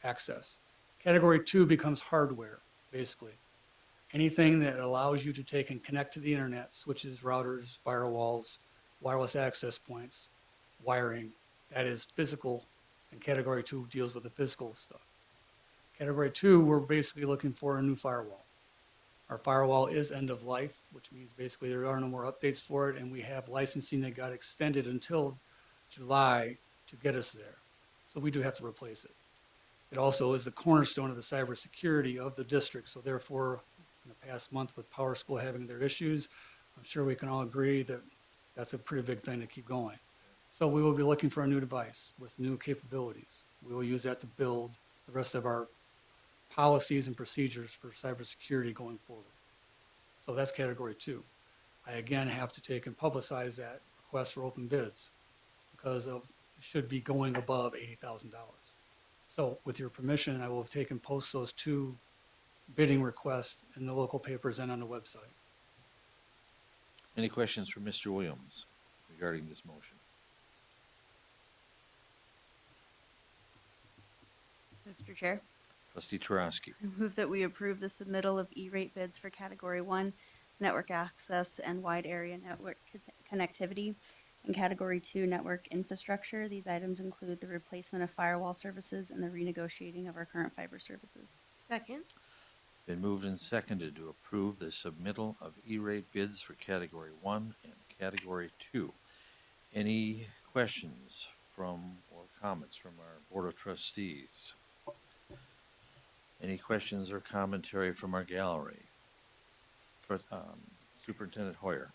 access. Category 2 becomes hardware, basically. Anything that allows you to take and connect to the internet, switches, routers, firewalls, wireless access points, wiring, that is physical, and category 2 deals with the physical stuff. Category 2, we're basically looking for a new firewall. Our firewall is end of life, which means basically there are no more updates for it, and we have licensing that got extended until July to get us there. So we do have to replace it. It also is the cornerstone of the cybersecurity of the district, so therefore, in the past month with Power School having their issues, I'm sure we can all agree that that's a pretty big thing to keep going. So we will be looking for a new device with new capabilities. We will use that to build the rest of our policies and procedures for cybersecurity going forward. So that's category 2. I again have to take and publicize that request for open bids because it should be going above $80,000. So with your permission, I will take and post those 2 bidding requests in the local papers and on the website. Any questions for Mr. Williams regarding this motion? Mr. Chair, Trustee Tarasky. I move that we approve the submittal of E-rate bids for category 1, network access and wide area network connectivity, and category 2, network infrastructure. These items include the replacement of firewall services and the renegotiating of our current fiber services. Second. Been moved and seconded to approve the submittal of E-rate bids for category 1 and category 2. Any questions from or comments from our Board of Trustees? Any questions or commentary from our gallery? Superintendent Hoyer.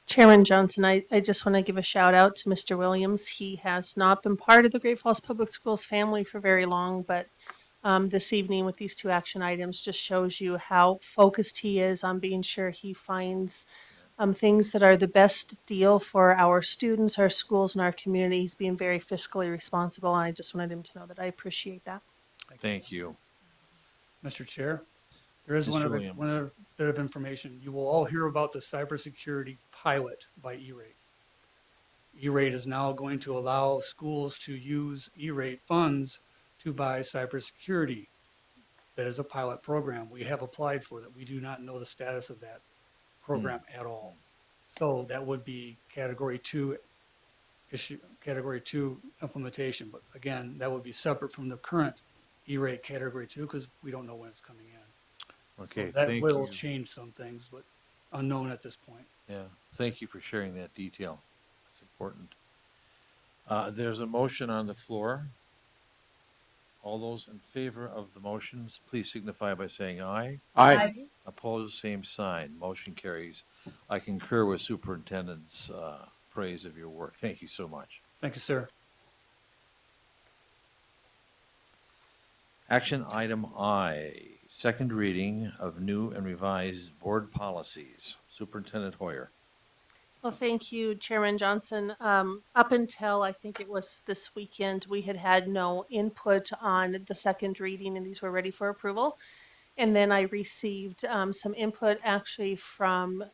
Chairman Johnson, I just want to give a shout out to Mr. Williams. He has not been part of the Great Falls Public Schools family for very long, but this evening with these 2 action items just shows you how focused he is on being sure he finds things that are the best deal for our students, our schools, and our communities, being very fiscally responsible. And I just wanted him to know that I appreciate that. Thank you. Mr. Chair, there is Mr. one Williams. other bit of information. You will all hear about the cybersecurity pilot by E-rate. E-rate is now going to allow schools to use E-rate funds to buy cybersecurity. That is a pilot program. We have applied for that. We do not know the status of that program at all. So that would be category 2 implementation. But again, that would be separate from the current E-rate category 2 because we don't know when it's coming in. Okay, So that thank will you. change some things, but unknown at this point. Yeah, thank you for sharing that detail. It's important. There's a motion on the floor. All those in favor of the motions, please signify by saying aye. Aye. Opposed, same sign. Motion carries. I concur with Superintendent's praise of your work. Thank you so much. Thank you, sir. Action item I, second reading of new and revised board policies. Superintendent Hoyer. Well, thank you, Chairman Johnson. Up until I think it was this weekend, we had no input on the second reading, and these were ready for approval. And then I received some input actually from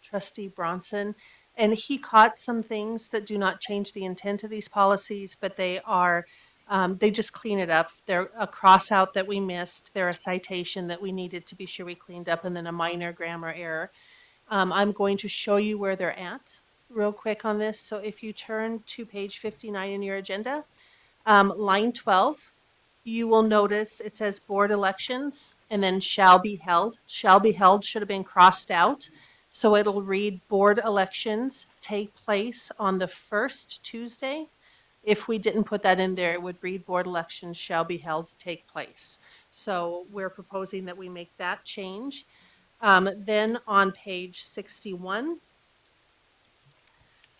Trustee Bronson, and he caught some things that do not change the intent of these policies, but they are, they just clean it up. They're a cross out that we missed, they're a citation that we needed to be sure we cleaned up, and then a minor grammar error. I'm going to show you where they're at real quick on this. So if you turn to page 59 in your agenda, line 12, you will notice it says board elections and then shall be held. Shall be held should have been crossed out. So it'll read board elections take place on the first Tuesday. If we didn't put that in there, it would read board elections shall be held take place. So we're proposing that we make that change. Then on page 61,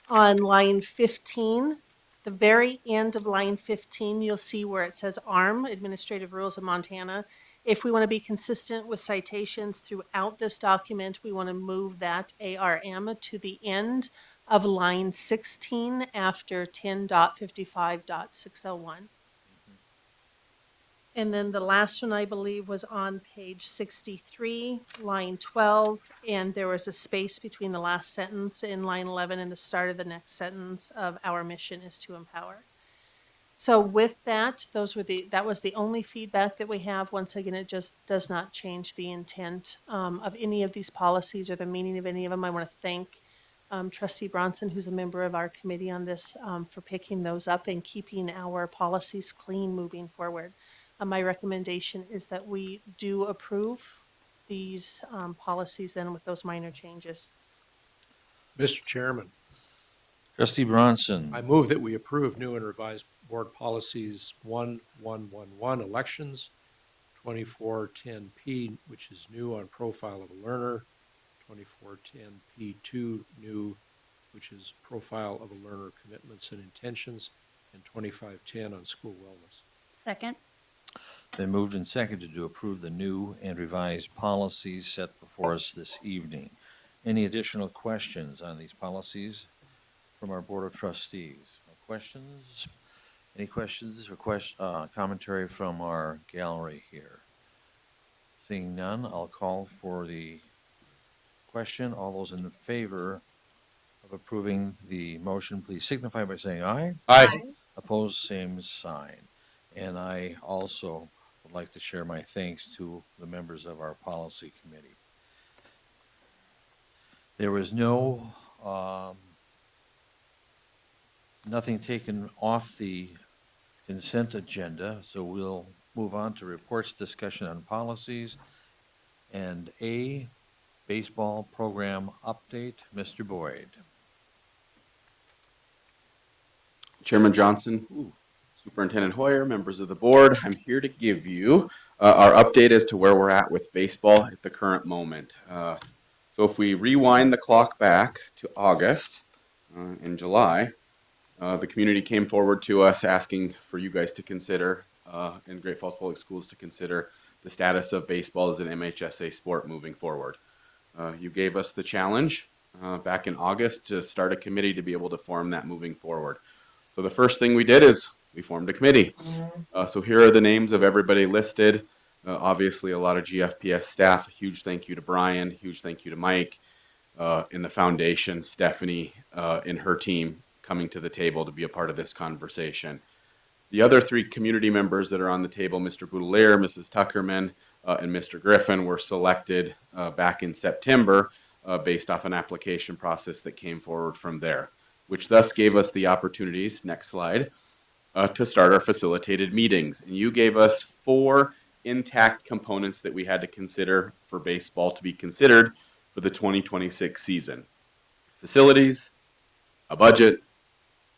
on line 15, the very end of line 15, you'll see where it says ARM, Administrative Rules of Montana. If we want to be consistent with citations throughout this document, we want to move that ARM to the end of line 16 after 10.55.601. And then the last one, I believe, was on page 63, line 12, and there was a space between the last sentence in line 11 and the start of the next sentence of "Our mission is to empower." So with that, that was the only feedback that we have. Once again, it just does not change the intent of any of these policies or the meaning of any of them. I want to thank Trustee Bronson, who's a member of our committee on this, for picking those up and keeping our policies clean moving forward. My recommendation is that we do approve these policies then with those minor changes. Mr. Chairman, Trustee Bronson. I move that we approve new and revised board policies 1111 elections, 2410P, which is new on profile of a learner, 2410P2 new, which is profile of a learner commitments and intentions, and 2510 on school wellness. Second. Been moved and seconded to approve the new and revised policies set before us this evening. Any additional questions on these policies from our Board of Trustees? No questions? Any questions or commentary from our gallery here? Seeing none, I'll call for the question. All those in favor of approving the motion, please signify by saying aye. Aye. Opposed, same sign. And I also would like to share my thanks to the members of our policy committee. There was nothing taken off the consent agenda, so we'll move on to reports, discussion on policies. And A, baseball program update, Mr. Boyd. Chairman Johnson, Superintendent Hoyer, members of the board, I'm here to give you our update as to where we're at with baseball at the current moment. So if we rewind the clock back to August and July, the community came forward to us asking for you guys to consider, in Great Falls Public Schools, to consider the status of baseball as an MHSA sport moving forward. You gave us the challenge back in August to start a committee to be able to form that moving forward. So the first thing we did is we formed a committee. So here are the names of everybody listed. Obviously, a lot of GFPS staff. A huge thank you to Brian. Huge thank you to Mike in the foundation, Stephanie and her team coming to the table to be a part of this conversation. The other three community members that are on the table, Mr. Boudelier, Mrs. Tuckerman, and Mr. Griffin, were selected back in September based off an application process that came forward from there, which thus gave us the opportunities, next slide, to start our facilitated meetings. And you gave us 4 intact components that we had to consider for baseball to be considered for the 2026 season. Facilities, a budget,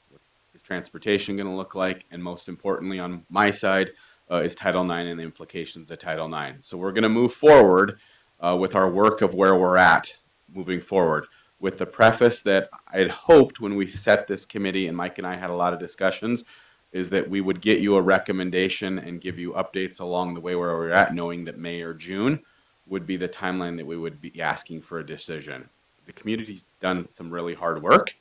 what is transportation going to look like, and most importantly on my side is Title IX and the implications of Title IX. So we're going to move forward with our work of where we're at moving forward, with the preface that I had hoped when we set this committee, and Mike and I had a lot of discussions, is that we would get you a recommendation and give you updates along the way where we're at, knowing that May or June would be the timeline that we would be asking for a decision. The community's done some really hard work.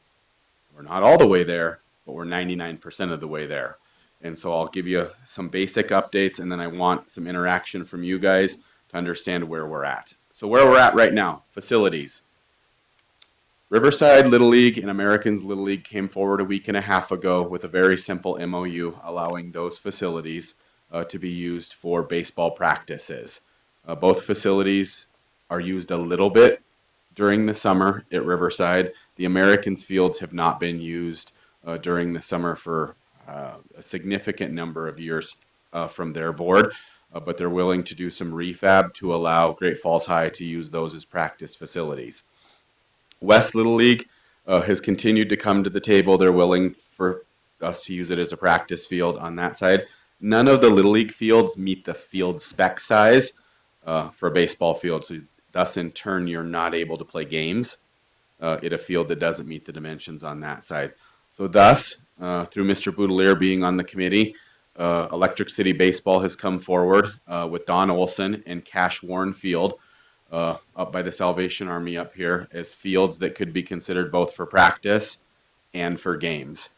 We're not all the way there, but we're 99% of the way there. And so I'll give you some basic updates, and then I want some interaction from you guys to understand where we're at. So where we're at right now, facilities. Riverside Little League and Americans Little League came forward a week and a half ago with a very simple MOU allowing those facilities to be used for baseball practices. Both facilities are used a little bit during the summer at Riverside. The Americans fields have not been used during the summer for a significant number of years from their board, but they're willing to do some refab to allow Great Falls High to use those as practice facilities. West Little League has continued to come to the table. They're willing for us to use it as a practice field on that side. None of the Little League fields meet the field spec size for a baseball field, so thus in turn you're not able to play games at a field that doesn't meet the dimensions on that side. So thus, through Mr. Boudelier being on the committee, Electric City Baseball has come forward with Don Olson and Cash Warren Field up by the Salvation Army up here as fields that could be considered both for practice and for games.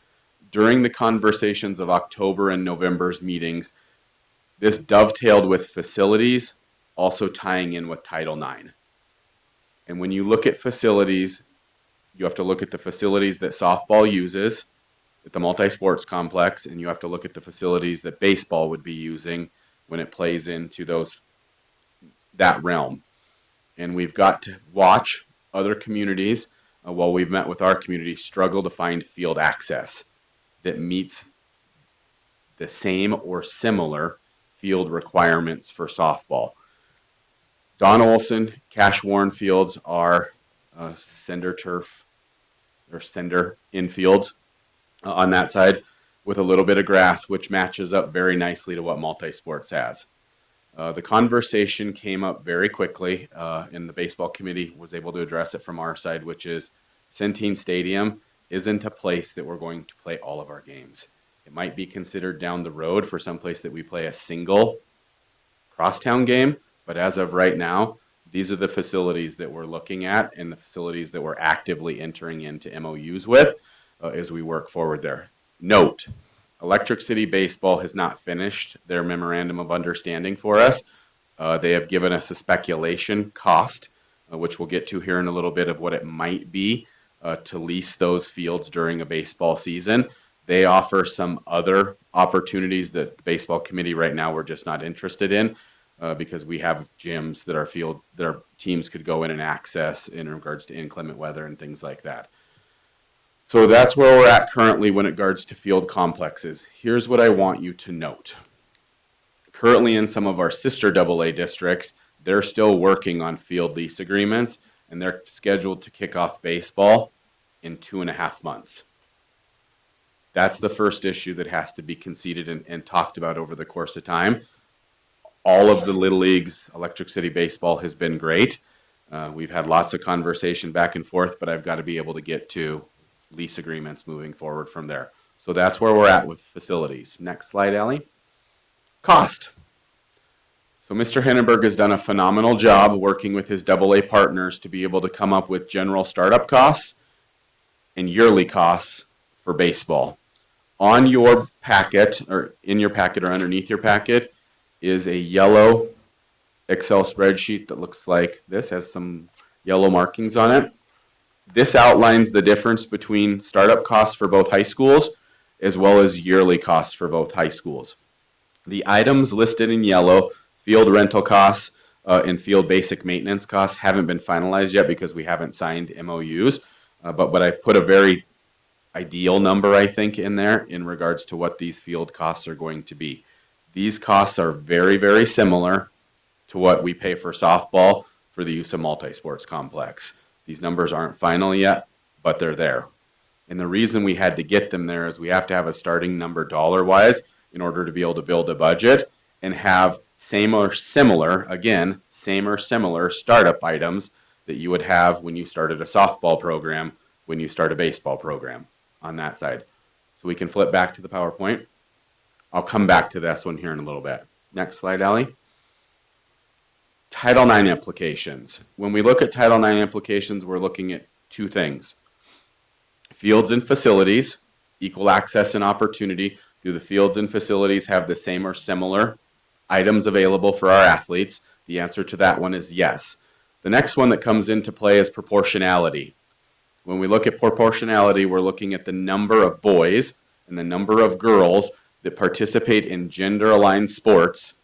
During the conversations of October and November's meetings, this dovetailed with facilities, also tying in with Title IX. And when you look at facilities, you have to look at the facilities that softball uses at the multi-sports complex, and you have to look at the facilities that baseball would be using when it plays into that realm. And we've got to watch other communities, while we've met with our community, struggle to find field access that meets the same or similar field requirements for softball. Don Olson, Cash Warren fields are cinder turf or cinder infields on that side with a little bit of grass, which matches up very nicely to what multi-sports has. The conversation came up very quickly, and the baseball committee was able to address it from our side, which is Centene Stadium isn't a place that we're going to play all of our games. It might be considered down the road for some place that we play a single crosstown game, but as of right now, these are the facilities that we're looking at and the facilities that we're actively entering into MOUs with as we work forward there. Note, Electric City Baseball has not finished their memorandum of understanding for us. They have given us a speculation cost, which we'll get to here in a little bit, of what it might be to lease those fields during a baseball season. They offer some other opportunities that the baseball committee right now we're just not interested in because we have gyms that our teams could go in and access in regards to inclement weather and things like that. So that's where we're at currently when it regards to field complexes. Here's what I want you to note. Currently in some of our sister AA districts, they're still working on field lease agreements, and they're scheduled to kick off baseball in 2.5 months. That's the first issue that has to be conceded and talked about over the course of time. All of the Little Leagues, Electric City Baseball has been great. We've had lots of conversation back and forth, but I've got to be able to get to lease agreements moving forward from there. So that's where we're at with facilities. Next slide, Allie. Cost. So Mr. Hindenburg has done a phenomenal job working with his AA partners to be able to come up with general startup costs and yearly costs for baseball. On your packet, or in your packet or underneath your packet, is a yellow Excel spreadsheet that looks like this, has some yellow markings on it. This outlines the difference between startup costs for both high schools as well as yearly costs for both high schools. The items listed in yellow, field rental costs and field basic maintenance costs, haven't been finalized yet because we haven't signed MOUs, but I put a very ideal number, I think, in there in regards to what these field costs are going to be. These costs are very, very similar to what we pay for softball for the use of multi-sports complex. These numbers aren't final yet, but they're there. And the reason we had to get them there is we have to have a starting number dollar-wise in order to be able to build a budget and have same or similar startup items that you would have when you started a softball program, when you start a baseball program on that side. So we can flip back to the PowerPoint. I'll come back to this one here in a little bit. Next slide, Allie. Title IX implications. When we look at Title IX implications, we're looking at two things. Fields and facilities, equal access and opportunity. Do the fields and facilities have the same or similar items available for our athletes? The answer to that one is yes. The next one that comes into play is proportionality. When we look at proportionality, we're looking at the number of boys and the number of girls that participate in gender-aligned sports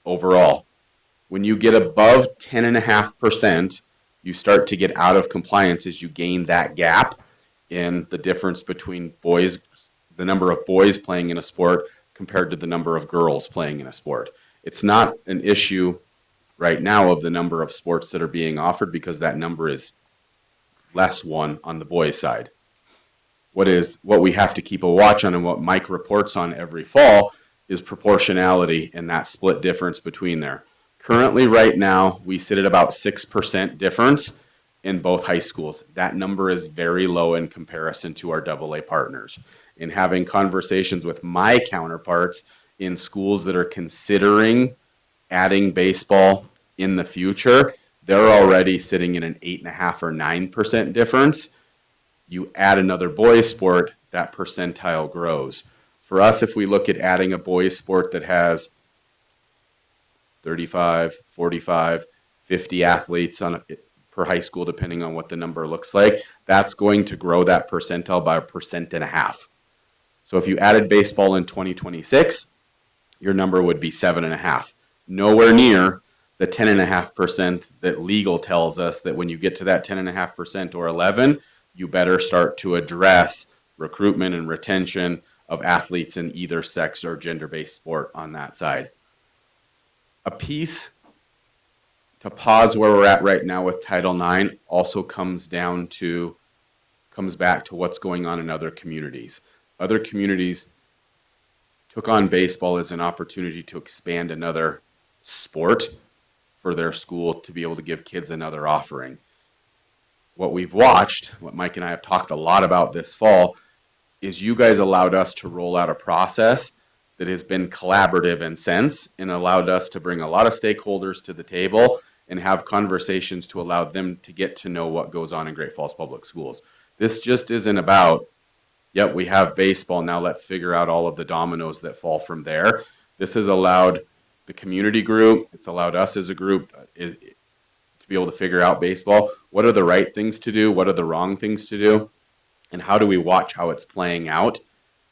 overall. When you get above 10.5%, you start to get out of compliance as you gain that gap in the difference between boys, the number of boys playing in a sport compared to the number of girls playing in a sport. It's not an issue right now of the number of sports that are being offered because that number is less one on the boys' side. What we have to keep a watch on and what Mike reports on every fall is proportionality and that split difference between there. Currently, right now, we sit at about 6% difference in both high schools. That number is very low in comparison to our AA partners. in having conversations with my counterparts in schools that are considering adding baseball in the future, they're already sitting in an 8.5 or 9% difference. You add another boys sport, that percentile grows. For us, if we look at adding a boys sport that has 35, 45, 50 athletes per high school, depending on what the number looks like, that's going to grow that percentile by 1.5%. So if you added baseball in 2026, your number would be 7.5. Nowhere near the 10.5% that legal tells us that when you get to that 10.5% or 11, you better start to address recruitment and retention of athletes in either sex or gender-based sport on that side. A piece to pause where we're at right now with Title IX also comes back to what's going on in other communities. Other communities took on baseball as an opportunity to expand another sport for their school to be able to give kids another offering. What we've watched, what Mike and I have talked a lot about this fall, is you guys allowed us to roll out a process that has been collaborative in sense and allowed us to bring a lot of stakeholders to the table and have conversations to allow them to get to know what goes on in Great Falls Public Schools. This just isn't about, yep, we have baseball, now let's figure out all of the dominoes that fall from there. This has allowed the community group, it's allowed us as a group to be able to figure out baseball. What are the right things to do? What are the wrong things to do? And how do we watch how it's playing out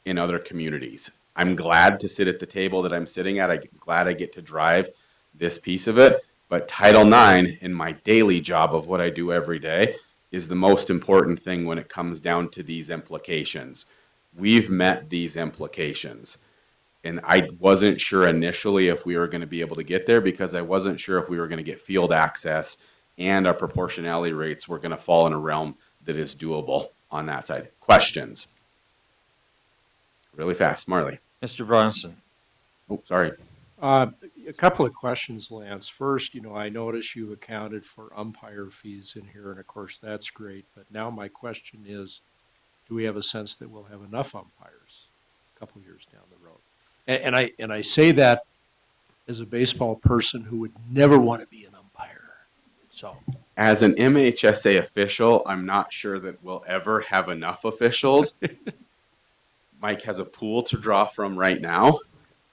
in other communities? I'm glad to sit at the table that I'm sitting at. I'm glad I get to drive this piece of it. But Title IX in my daily job of what I do every day is the most important thing when it comes down to these implications. We've met these implications. And I wasn't sure initially if we were going to be able to get there because I wasn't sure if we were going to get field access and our proportionality rates were going to fall in a realm that is doable on that side. Questions? Really fast, Marley. Mr. Bronson. Oh, sorry. A couple of questions, Lance. First, I notice you accounted for umpire fees in here, and of course, that's great. But now my question is, do we have a sense that we'll have enough umpires a couple years down the road? And I say that as a baseball person who would never want to be an umpire. So, as an MHSA official, I'm not sure that we'll ever have enough officials. Mike has a pool to draw from right now.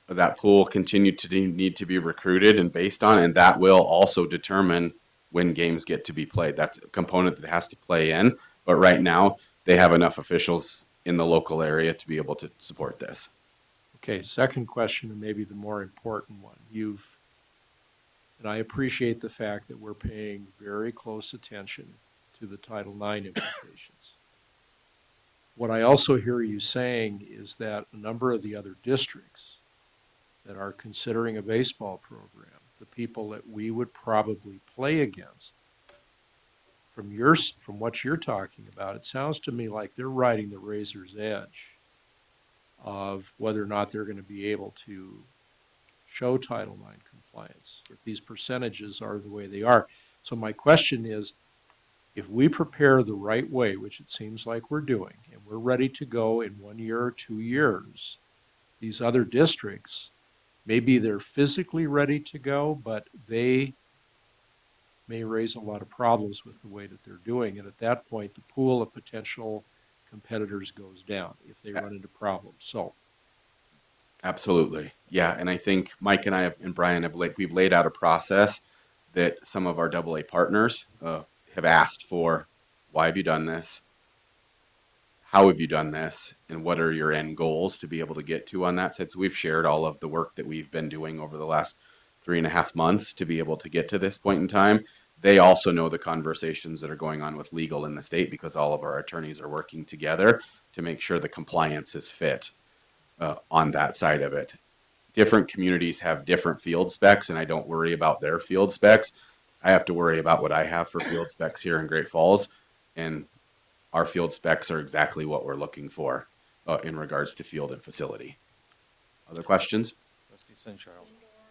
That pool will continue to need to be recruited and based on, and that will also determine when games get to be played. That's a component that has to play in. But right now, they have enough officials in the local area to be able to support this. okay, second question, and maybe the more important one. And I appreciate the fact that we're paying very close attention to the Title IX implications. What I also hear you saying is that a number of the other districts that are considering a baseball program, the people that we would probably play against, from what you're talking about, it sounds to me like they're riding the razor's edge of whether or not they're going to be able to show Title IX compliance if these percentages are the way they are. So my question is, if we prepare the right way, which it seems like we're doing, and we're ready to go in 1 year or 2 years, these other districts, maybe they're physically ready to go, but they may raise a lot of problems with the way that they're doing. And at that point, the pool of potential competitors goes down if they run into problems. So, absolutely, yeah. And I think Mike and I and Brian we've laid out a process that some of our AA partners have asked for. Why have you done this? How have you done this? And what are your end goals to be able to get to on that side? So we've shared all of the work that we've been doing over the last 3.5 months to be able to get to this point in time. They also know the conversations that are going on with legal in the state because all of our attorneys are working together to make sure the compliance is fit on that side of it. Different communities have different field specs, and I don't worry about their field specs. I have to worry about what I have for field specs here in Great Falls, and our field specs are exactly what we're looking for in regards to field and facility. Other questions? Trustee Sunshine. Indoor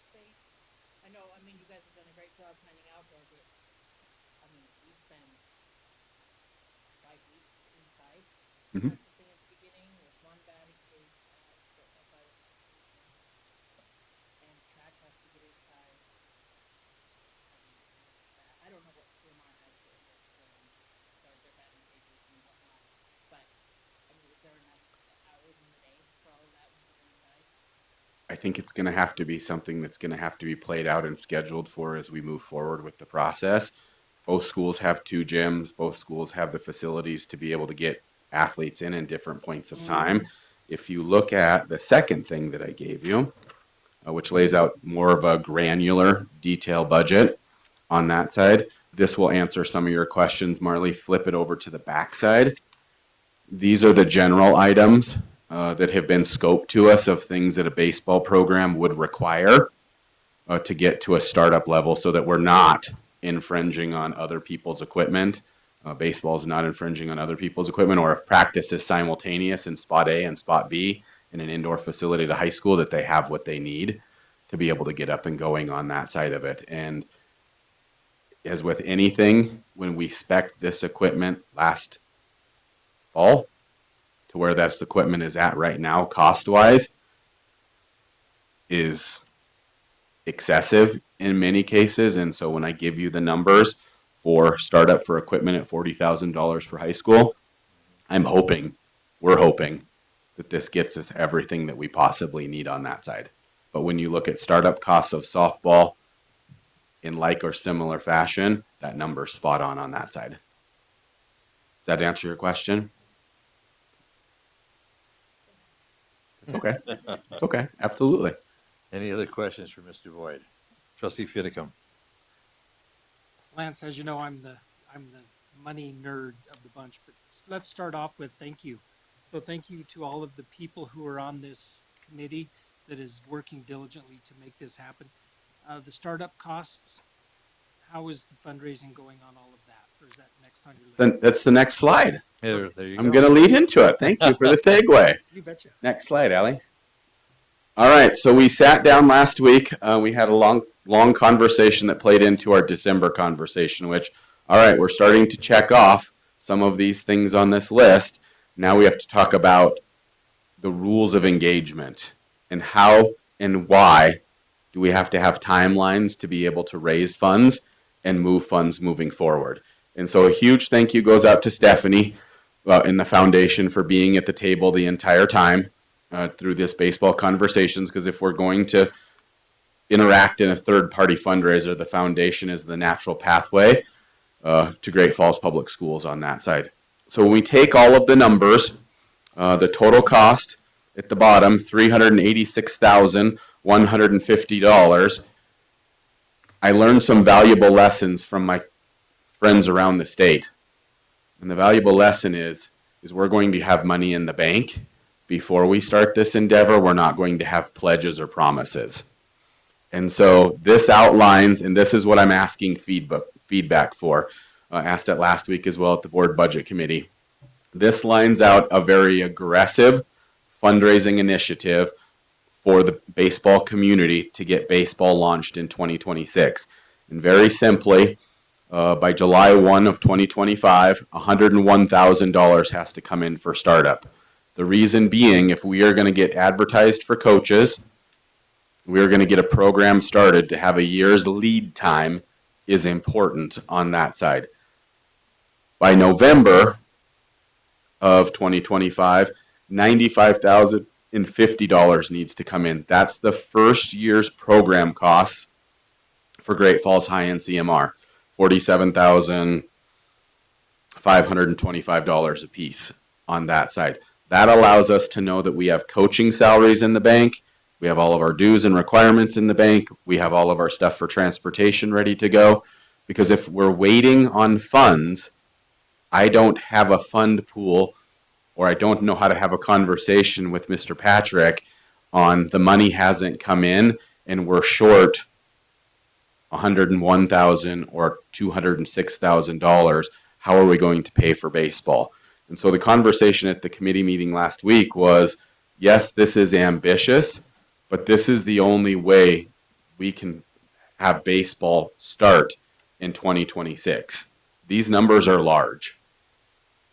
space. I know, you guys have done a great job finding outdoor, but, we spent 5 weeks inside Mhm. practicing at the beginning. I think it's going to have to be something that's going to have to be played out and scheduled for as we move forward with the process. Both schools have 2 gyms. Both schools have the facilities to be able to get athletes in different points of time. If you look at the second thing that I gave you, which lays out more of a granular detail budget on that side, this will answer some of your questions. Marley, flip it over to the back side. These are the general items that have been scoped to us of things that a baseball program would require to get to a startup level so that we're not infringing on other people's equipment. Baseball is not infringing on other people's equipment, or if practice is simultaneous in spot A and spot B in an indoor facility at a high school, that they have what they need to be able to get up and going on that side of it. And as with anything, when we spec'd this equipment last fall to where this equipment is at right now, cost-wise, is excessive in many cases. And so when I give you the numbers for startup for equipment at $40,000 for high school, we're hoping that this gets us everything that we possibly need on that side. But when you look at startup costs of softball in like or similar fashion, that number's spot on that side. Does that answer your question? It's okay. It's okay. Absolutely. Any other questions for Mr. Boyd? Trustee Fiddicom? Lance, as you know, I'm the money nerd of the bunch, but let's start off with thank you. So thank you to all of the people who are on this committee that is working diligently to make this happen. The startup costs, how is the fundraising going on all of that? Or is that next on your list? That's the next slide. There you go. I'm going to lead into it. Thank you for the segue. You betcha. Next slide, Allie. All right, so we sat down last week. We had a long conversation that played into our December conversation, which, all right, we're starting to check off some of these things on this list. Now we have to talk about the rules of engagement and how and why do we have to have timelines to be able to raise funds and move funds moving forward. And so a huge thank you goes out to Stephanie in the foundation for being at the table the entire time through this baseball conversations, because if we're going to interact in a third-party fundraiser, the foundation is the natural pathway to Great Falls Public Schools on that side. So when we take all of the numbers, the total cost at the bottom, $386,150, I learned some valuable lessons from my friends around the state. And the valuable lesson is we're going to have money in the bank. Before we start this endeavor, we're not going to have pledges or promises. And so this outlines, and this is what I'm asking feedback for. Asked it last week as well at the board budget committee. This lines out a very aggressive fundraising initiative for the baseball community to get baseball launched in 2026. And very simply, by July 1 of 2025, $101,000 has to come in for startup. The reason being, if we are going to get advertised for coaches, we are going to get a program started, to have a year's lead time is important on that side. By November of 2025, $95,050 needs to come in. That's the first year's program costs for Great Falls High and CMR, $47,525 a piece on that side. That allows us to know that we have coaching salaries in the bank, we have all of our dues and requirements in the bank, we have all of our stuff for transportation ready to go. Because if we're waiting on funds, I don't have a fund pool, or I don't know how to have a conversation with Mr. Patrick on the money hasn't come in and we're short $101,000 or $206,000. How are we going to pay for baseball? And so the conversation at the committee meeting last week was, yes, this is ambitious, but this is the only way we can have baseball start in 2026. These numbers are large.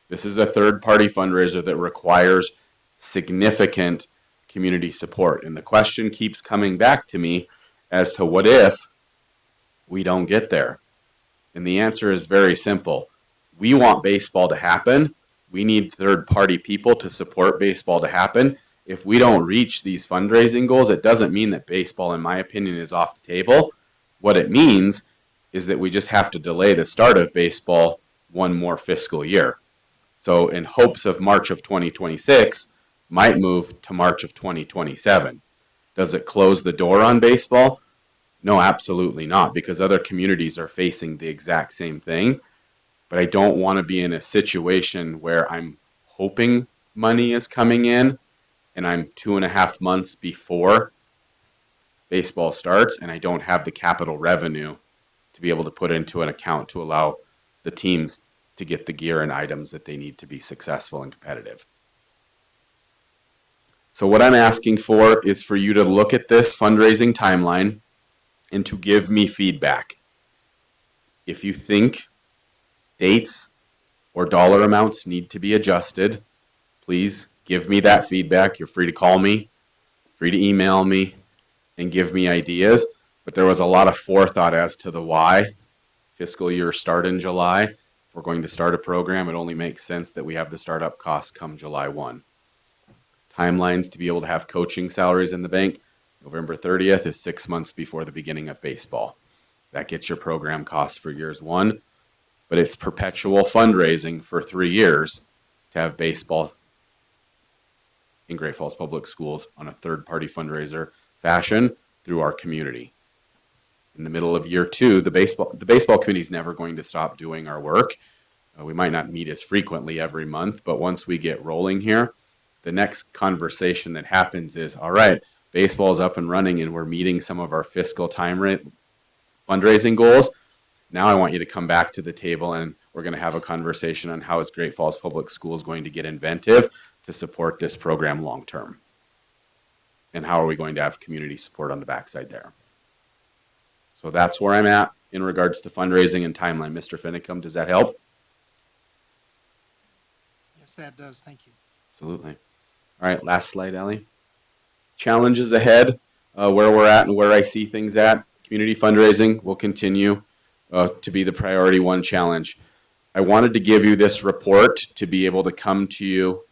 This is a third-party fundraiser that requires significant community support. And the question keeps coming back to me as to what if we don't get there? And the answer is very simple. We want baseball to happen. We need third-party people to support baseball to happen. If we don't reach these fundraising goals, it doesn't mean that baseball, in my opinion, is off the table. What it means is that we just have to delay the start of baseball one more fiscal year. So in hopes of March of 2026, might move to March of 2027. Does it close the door on baseball? No, absolutely not, because other communities are facing the exact same thing. But I don't want to be in a situation where I'm hoping money is coming in and I'm 2.5 months before baseball starts and I don't have the capital revenue to be able to put into an account to allow the teams to get the gear and items that they need to be successful and competitive. So what I'm asking for is for you to look at this fundraising timeline and to give me feedback. If you think dates or dollar amounts need to be adjusted, please give me that feedback. You're free to call me, free to email me, and give me ideas. But there was a lot of forethought as to the why. Fiscal year start in July. If we're going to start a program, it only makes sense that we have the startup costs come July 1. Timelines to be able to have coaching salaries in the bank. November 30th is 6 months before the beginning of baseball. That gets your program costs for years 1, but it's perpetual fundraising for 3 years to have baseball in Great Falls Public Schools on a third-party fundraiser fashion through our community. In the middle of year 2, the baseball committee is never going to stop doing our work. We might not meet as frequently every month, but once we get rolling here, the next conversation that happens is, all right, baseball is up and running and we're meeting some of our fiscal time rate fundraising goals. Now I want you to come back to the table and we're going to have a conversation on how is Great Falls Public Schools going to get inventive to support this program long term. And how are we going to have community support on the backside there? So that's where I'm at in regards to fundraising and timeline. Mr. Finicum, does that help? Yes, that does. Thank you. Absolutely. All right, last slide, Ellie. Challenges ahead, where we're at and where I see things at. Community fundraising will continue to be the priority 1 challenge. I wanted to give you this report to be able to come to you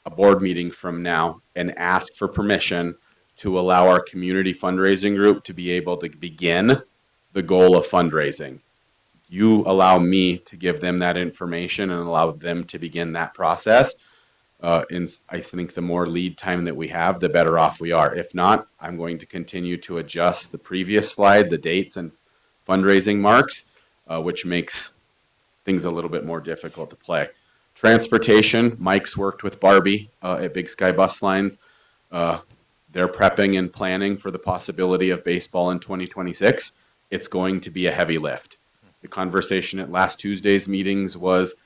a board meeting from now and ask for permission to allow our community fundraising group to be able to begin the goal of fundraising. You allow me to give them that information and allow them to begin that process. And I think the more lead time that we have, the better off we are. If not, I'm going to continue to adjust the previous slide, the dates and fundraising marks, which makes things a little bit more difficult to play. Transportation, Mike's worked with Barbie at Big Sky Bus Lines. They're prepping and planning for the possibility of baseball in 2026. It's going to be a heavy lift. The conversation at last Tuesday's meetings was,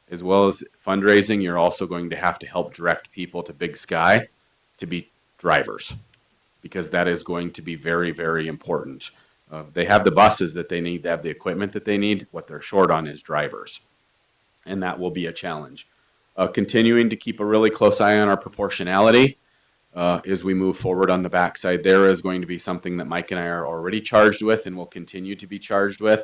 as well as fundraising, you're also going to have to help direct people to Big Sky to be drivers, because that is going to be very, very important. They have the buses that they need, they have the equipment that they need. What they're short on is drivers, and that will be a challenge. Continuing to keep a really close eye on our proportionality as we move forward on the backside. There is going to be something that Mike and I are already charged with and will continue to be charged with.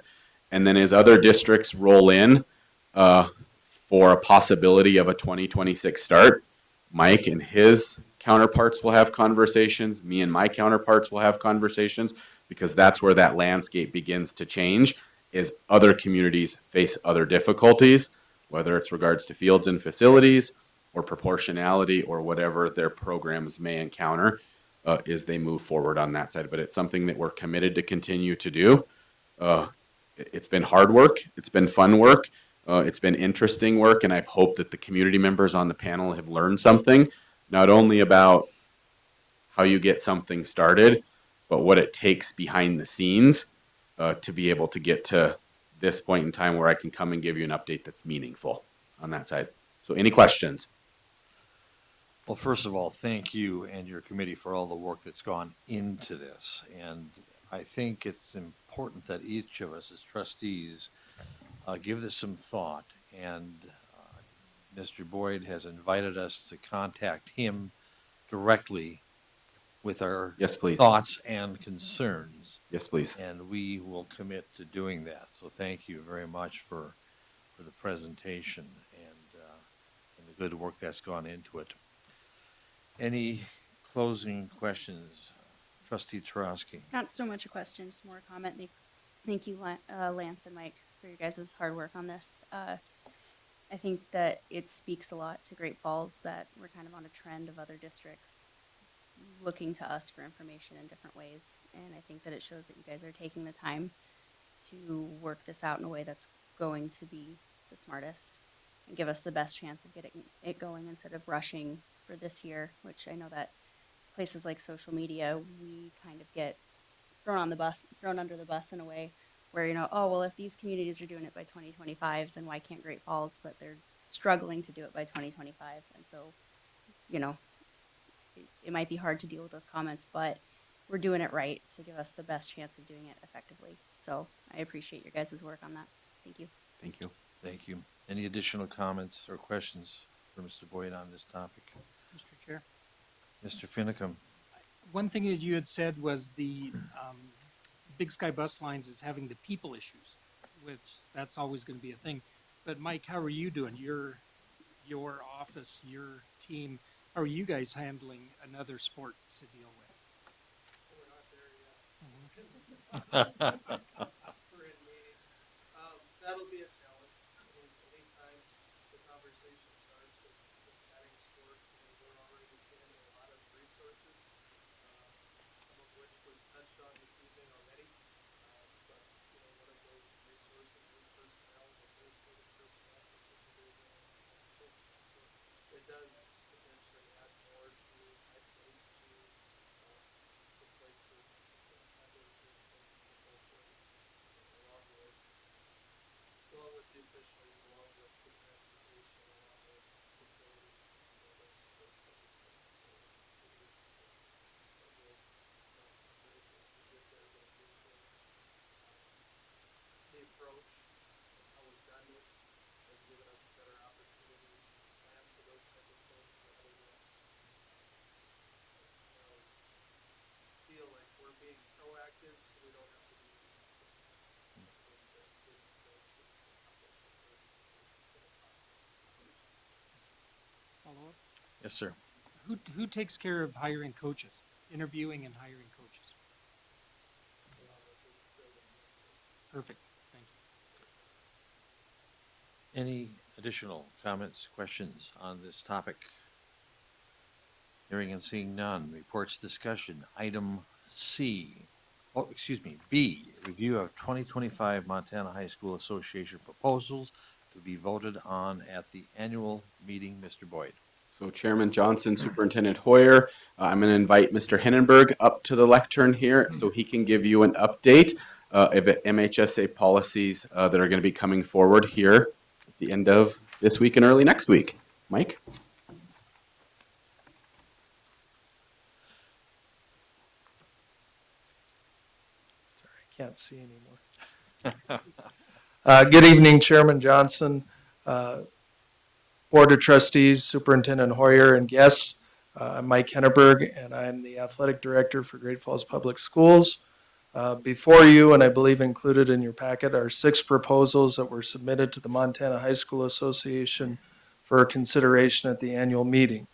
And then as other districts roll in for a possibility of a 2026 start, Mike and his counterparts will have conversations. Me and my counterparts will have conversations, because that's where that landscape begins to change, is other communities face other difficulties, whether it's regards to fields and facilities or proportionality or whatever their programs may encounter as they move forward on that side. But it's something that we're committed to continue to do. It's been hard work. It's been fun work. It's been interesting work. And I hope that the community members on the panel have learned something, not only about how you get something started, but what it takes behind the scenes to be able to get to this point in time where I can come and give you an update that's meaningful on that side. So any questions? Well, first of all, thank you and your committee for all the work that's gone into this. And I think it's important that each of us as trustees give this some thought. And Mr. Boyd has invited us to contact him directly with our Yes, please. thoughts and concerns. Yes, please. And we will commit to doing that. So thank you very much for the presentation and the good work that's gone into it. Any closing questions? Trustee Trosky. Not so much a question, just more a comment. Thank you, Lance and Mike, for your guys' hard work on this. I think that it speaks a lot to Great Falls that we're kind of on a trend of other districts looking to us for information in different ways. And I think that it shows that you guys are taking the time to work this out in a way that's going to be the smartest and give us the best chance of getting it going instead of rushing for this year, which I know that places like social media, we kind of get thrown under the bus in a way where, oh, well, if these communities are doing it by 2025, then why can't Great Falls? But they're struggling to do it by 2025. And so, it might be hard to deal with those comments, but we're doing it right to give us the best chance of doing it effectively. So I appreciate your guys' work on that. Thank you. Thank you. Thank you. Any additional comments or questions for Mr. Boyd on this topic? Mr. Chair. Mr. Finicum. One thing that you had said was the Big Sky Bus Lines is having the people issues, which that's always going to be a thing. But Mike, how are you doing? Your office, your team, how are you guys handling another sport to deal with? That'll be a challenge. I mean, anytime the conversation starts with adding sports, we're already expanding a lot of resources, some of which was touched on this evening already. But, one of those resources is personnel, administrative personnel, particularly in so it does potentially add more to my plate to the plates of others in both ways, along with the officials, along with the transportation, along with facilities, those types of things. So it is a real constant battle to get there, but I think the approach and how we've done this has given us a better opportunity to plan for those type of things rather than feel like we're being proactive so we don't have to be reactive. I think that this approach is accomplishing what is going to accomplish. Follow up? Yes, sir. Who takes care of hiring coaches, interviewing and hiring coaches? Perfect. Thank you. Any additional comments, questions on this topic? Hearing and seeing none. Reports discussion. Item B, review of 2025 Montana High School Association proposals to be voted on at the annual meeting. Mr. Boyd. So Chairman Johnson, Superintendent Hoyer, I'm going to invite Mr. Hindenburg up to the lectern here so he can give you an update of MHSA policies that are going to be coming forward here at the end of this week and early next week. Mike? Sorry, I can't see anymore. Good evening, Chairman Johnson, Board of Trustees, Superintendent Hoyer, and guests. I'm Mike Henneberg, and I'm the Athletic Director for Great Falls Public Schools. Before you, and I believe included in your packet, are 6 proposals that were submitted to the Montana High School Association for consideration at the annual meeting.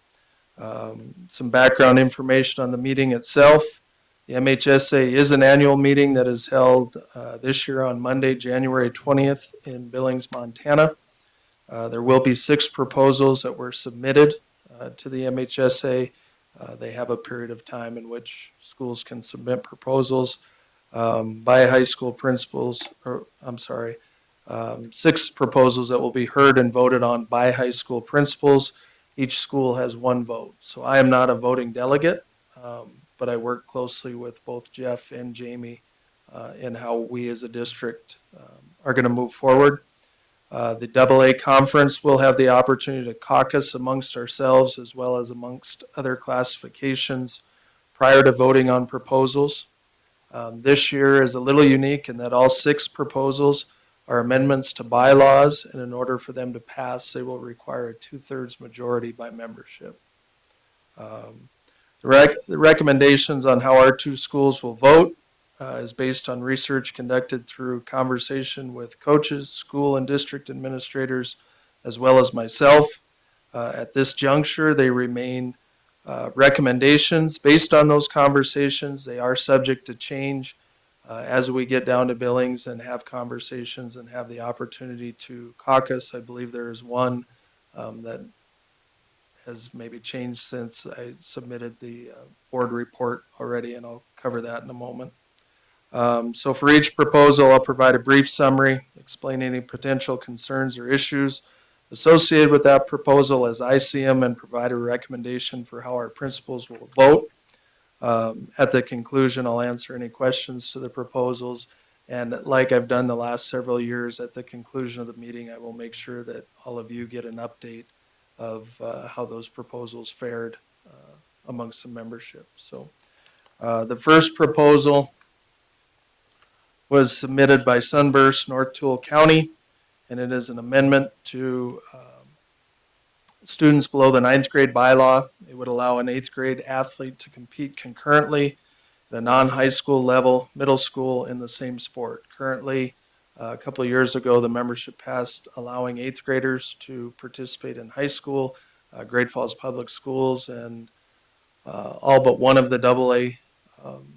Some background information on the meeting itself. The MHSA is an annual meeting that is held this year on Monday, January 20th in Billings, Montana. There will be 6 proposals that were submitted to the MHSA. They have a period of time in which schools can submit proposals by high school principals, 6 proposals that will be heard and voted on by high school principals. Each school has 1 vote. So I am not a voting delegate, but I work closely with both Jeff and Jamie in how we as a district are going to move forward. The AA conference will have the opportunity to caucus amongst ourselves as well as amongst other classifications prior to voting on proposals. This year is a little unique in that all 6 proposals are amendments to bylaws, and in order for them to pass, they will require a 2/3 majority by membership. The recommendations on how our 2 schools will vote is based on research conducted through conversation with coaches, school and district administrators, as well as myself. At this juncture, they remain recommendations based on those conversations. They are subject to change as we get down to Billings and have conversations and have the opportunity to caucus. I believe there is one that has maybe changed since I submitted the board report already, and I'll cover that in a moment. So for each proposal, I'll provide a brief summary, explain any potential concerns or issues associated with that proposal as I see them, and provide a recommendation for how our principals will vote. At the conclusion, I'll answer any questions to the proposals. And like I've done the last several years, at the conclusion of the meeting, I will make sure that all of you get an update of how those proposals fared amongst the membership. So the first proposal was submitted by Sunburst, North Toole County, and it is an amendment to students below the ninth grade bylaw. It would allow an eighth grade athlete to compete concurrently at a non-high school level, middle school, in the same sport. Currently, a couple of years ago, the membership passed allowing eighth graders to participate in high school, Great Falls Public Schools, and all but one of the AA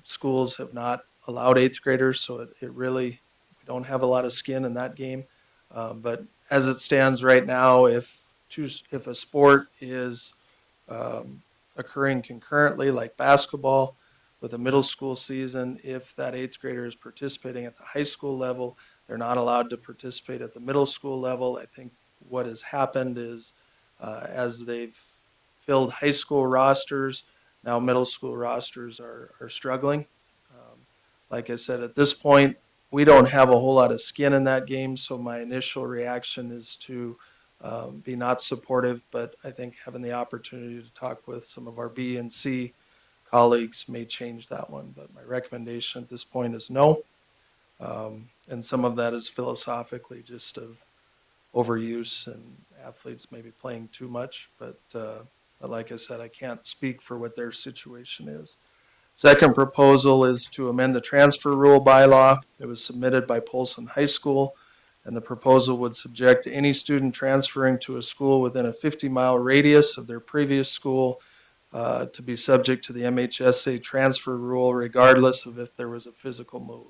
schools have not allowed eighth graders, so it really, we don't have a lot of skin in that game. But as it stands right now, if a sport is occurring concurrently, like basketball, with a middle school season, if that eighth grader is participating at the high school level, they're not allowed to participate at the middle school level. I think what has happened is as they've filled high school rosters, now middle school rosters are struggling. Like I said, at this point, we don't have a whole lot of skin in that game, so my initial reaction is to be not supportive, but I think having the opportunity to talk with some of our B and C colleagues may change that one, but my recommendation at this point is no. And some of that is philosophically just of overuse and athletes maybe playing too much, but like I said, I can't speak for what their situation is. Second proposal is to amend the transfer rule bylaw. It was submitted by Polson High School, and the proposal would subject any student transferring to a school within a 50-mile radius of their previous school to be subject to the MHSA transfer rule regardless of if there was a physical move.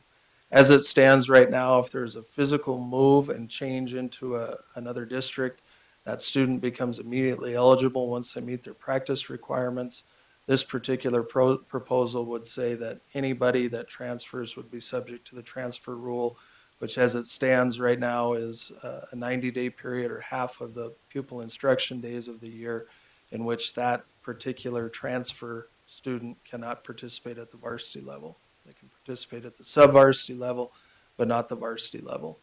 As it stands right now, if there's a physical move and change into another district, that student becomes immediately eligible once they meet their practice requirements. This particular proposal would say that anybody that transfers would be subject to the transfer rule, which as it stands right now is a 90-day period or half of the pupil instruction days of the year in which that particular transfer student cannot participate at the varsity level. They can participate at the sub-varsity level, but not the varsity level.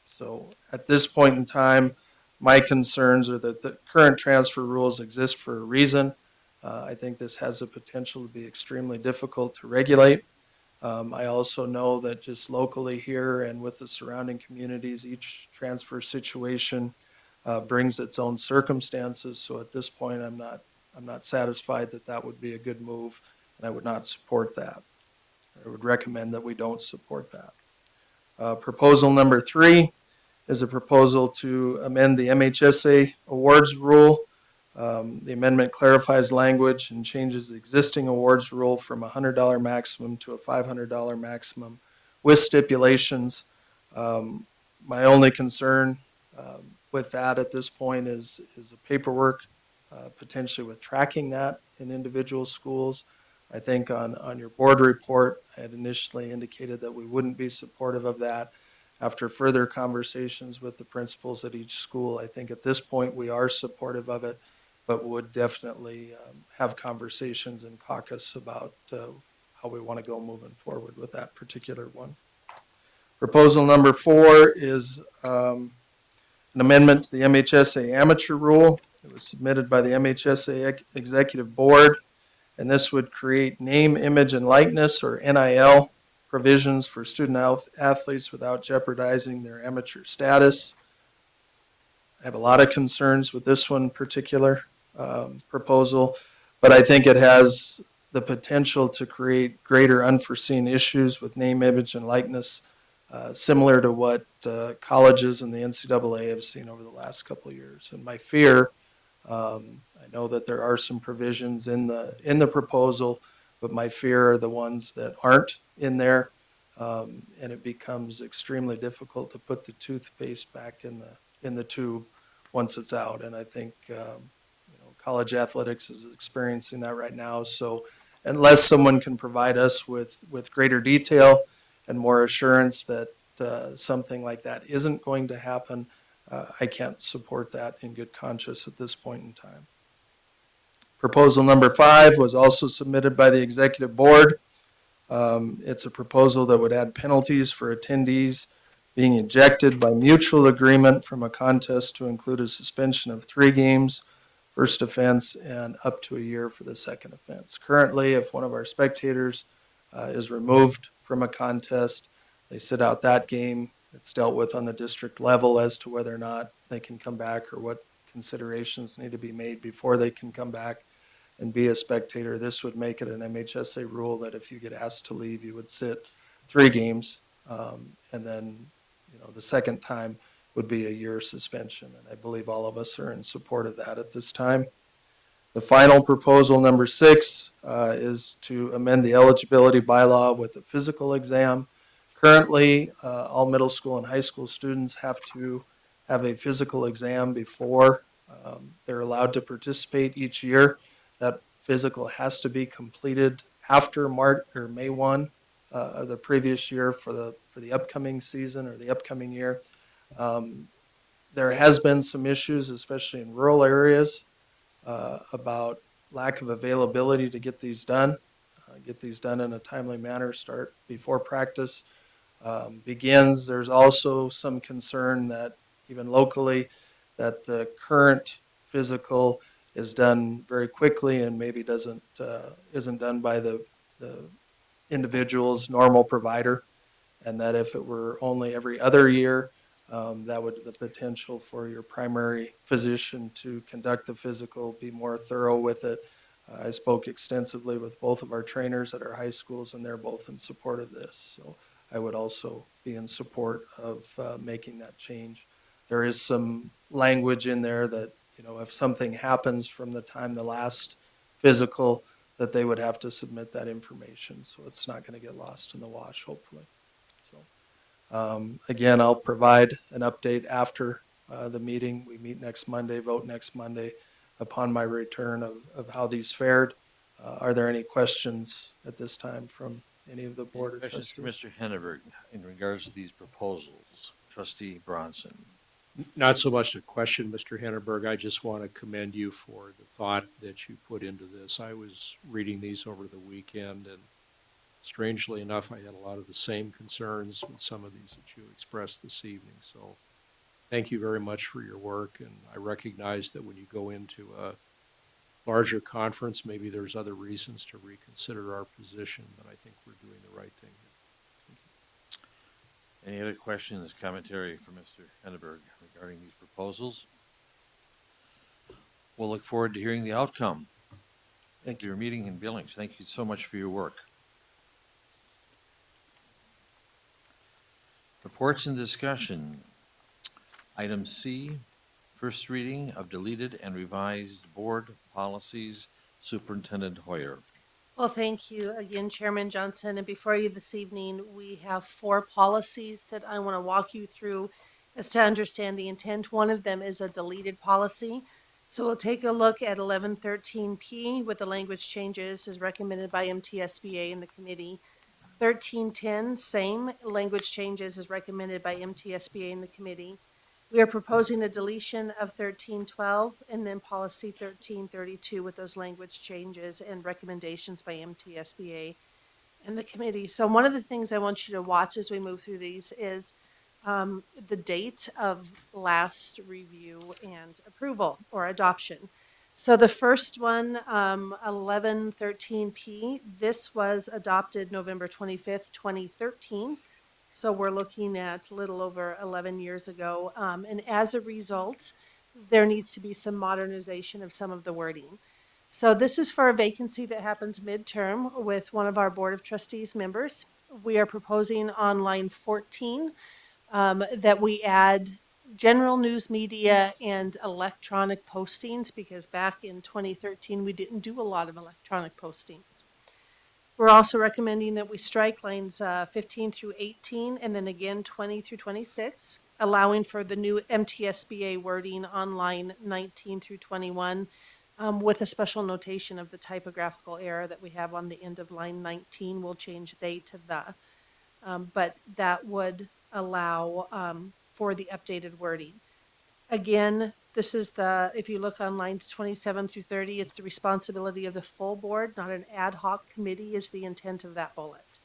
So at this point in time, my concerns are that the current transfer rules exist for a reason. I think this has the potential to be extremely difficult to regulate. I also know that just locally here and with the surrounding communities, each transfer situation brings its own circumstances. So at this point, I'm not satisfied that that would be a good move, and I would not support that. I would recommend that we don't support that. Proposal number 3 is a proposal to amend the MHSA awards rule. The amendment clarifies language and changes the existing awards rule from a $100 maximum to a $500 maximum with stipulations. My only concern with that at this point is the paperwork, potentially with tracking that in individual schools. I think on your board report, I had initially indicated that we wouldn't be supportive of that. After further conversations with the principals at each school, I think at this point we are supportive of it, but would definitely have conversations in caucus about how we want to go moving forward with that particular one. Proposal number 4 is an amendment to the MHSA amateur rule. It was submitted by the MHSA Executive Board, and this would create name, image, and likeness, or NIL, provisions for student athletes without jeopardizing their amateur status. I have a lot of concerns with this one particular proposal, but I think it has the potential to create greater unforeseen issues with name, image, and likeness, similar to what colleges and the NCAA have seen over the last couple of years. And my fear I know that there are some provisions in the proposal, but my fear are the ones that aren't in there. And it becomes extremely difficult to put the toothpaste back in the tube once it's out. And I think, college athletics is experiencing that right now. So unless someone can provide us with greater detail and more assurance that something like that isn't going to happen, I can't support that in good conscience at this point in time. Proposal number 5 was also submitted by the executive board. It's a proposal that would add penalties for attendees being ejected by mutual agreement from a contest to include a suspension of 3 games, first offense, and up to a year for the second offense. Currently, if one of our spectators is removed from a contest, they sit out that game. It's dealt with on the district level as to whether or not they can come back or what considerations need to be made before they can come back and be a spectator. This would make it an MHSA rule that if you get asked to leave, you would sit 3 games, and then, the second time would be a year suspension. And I believe all of us are in support of that at this time. The final proposal, number 6, is to amend the eligibility bylaw with a physical exam. Currently, all middle school and high school students have to have a physical exam before they're allowed to participate each year. That physical has to be completed after March or May 1 of the previous year for the upcoming season or the upcoming year. There has been some issues, especially in rural areas, about lack of availability to get these done in a timely manner, start before practice begins. There's also some concern that even locally that the current physical is done very quickly and maybe isn't done by the individual's normal provider, and that if it were only every other year, that would the potential for your primary physician to conduct the physical, be more thorough with it. I spoke extensively with both of our trainers at our high schools, and they're both in support of this. So I would also be in support of making that change. There is some language in there that, if something happens from the time the last physical, that they would have to submit that information. So it's not going to get lost in the wash, hopefully. So again, I'll provide an update after the meeting. We meet next Monday, vote next Monday upon my return of how these fared. Are there any questions at this time from any of the board or Questions for trustees? Mr. Henneberg in regards to these proposals? Trustee Bronson. Not so much a question, Mr. Henneberg. I just want to commend you for the thought that you put into this. I was reading these over the weekend, and strangely enough, I had a lot of the same concerns with some of these that you expressed this evening. So thank you very much for your work, and I recognize that when you go into a larger conference, maybe there's other reasons to reconsider our position, but I think we're doing the right thing here. Any other questions, commentary from Mr. Henneberg regarding these proposals? We'll look forward to hearing the outcome Thank of your meeting in Billings. Thank you so much for your work. Reports and discussion. Item C, first reading of deleted and revised board policies. Superintendent Hoyer. Well, thank you again, Chairman Johnson. And before you this evening, we have 4 policies that I want to walk you through as to understand the intent. One of them is a deleted policy. So we'll take a look at 1113P with the language changes as recommended by MTSBA and the committee. 1310, same language changes as recommended by MTSBA and the committee. We are proposing a deletion of 1312 and then policy 1332 with those language changes and recommendations by MTSBA and the committee. So one of the things I want you to watch as we move through these is the date of last review and approval or adoption. So the first one, 1113P, this was adopted November 25th, 2013. So we're looking at a little over 11 years ago. And as a result, there needs to be some modernization of some of the wording. So this is for a vacancy that happens midterm with one of our Board of Trustees members. We are proposing on line 14 that we add general news media and electronic postings, because back in 2013, we didn't do a lot of electronic postings. We're also recommending that we strike lines 15 through 18 and then again 20 through 26, allowing for the new MTSBA wording on line 19 through 21, with a special notation of the typographical error that we have on the end of line 19. We'll change they to the. But that would allow for the updated wording. Again, this is if you look on lines 27 through 30, it's the responsibility of the full board, not an ad hoc committee is the intent of that bullet.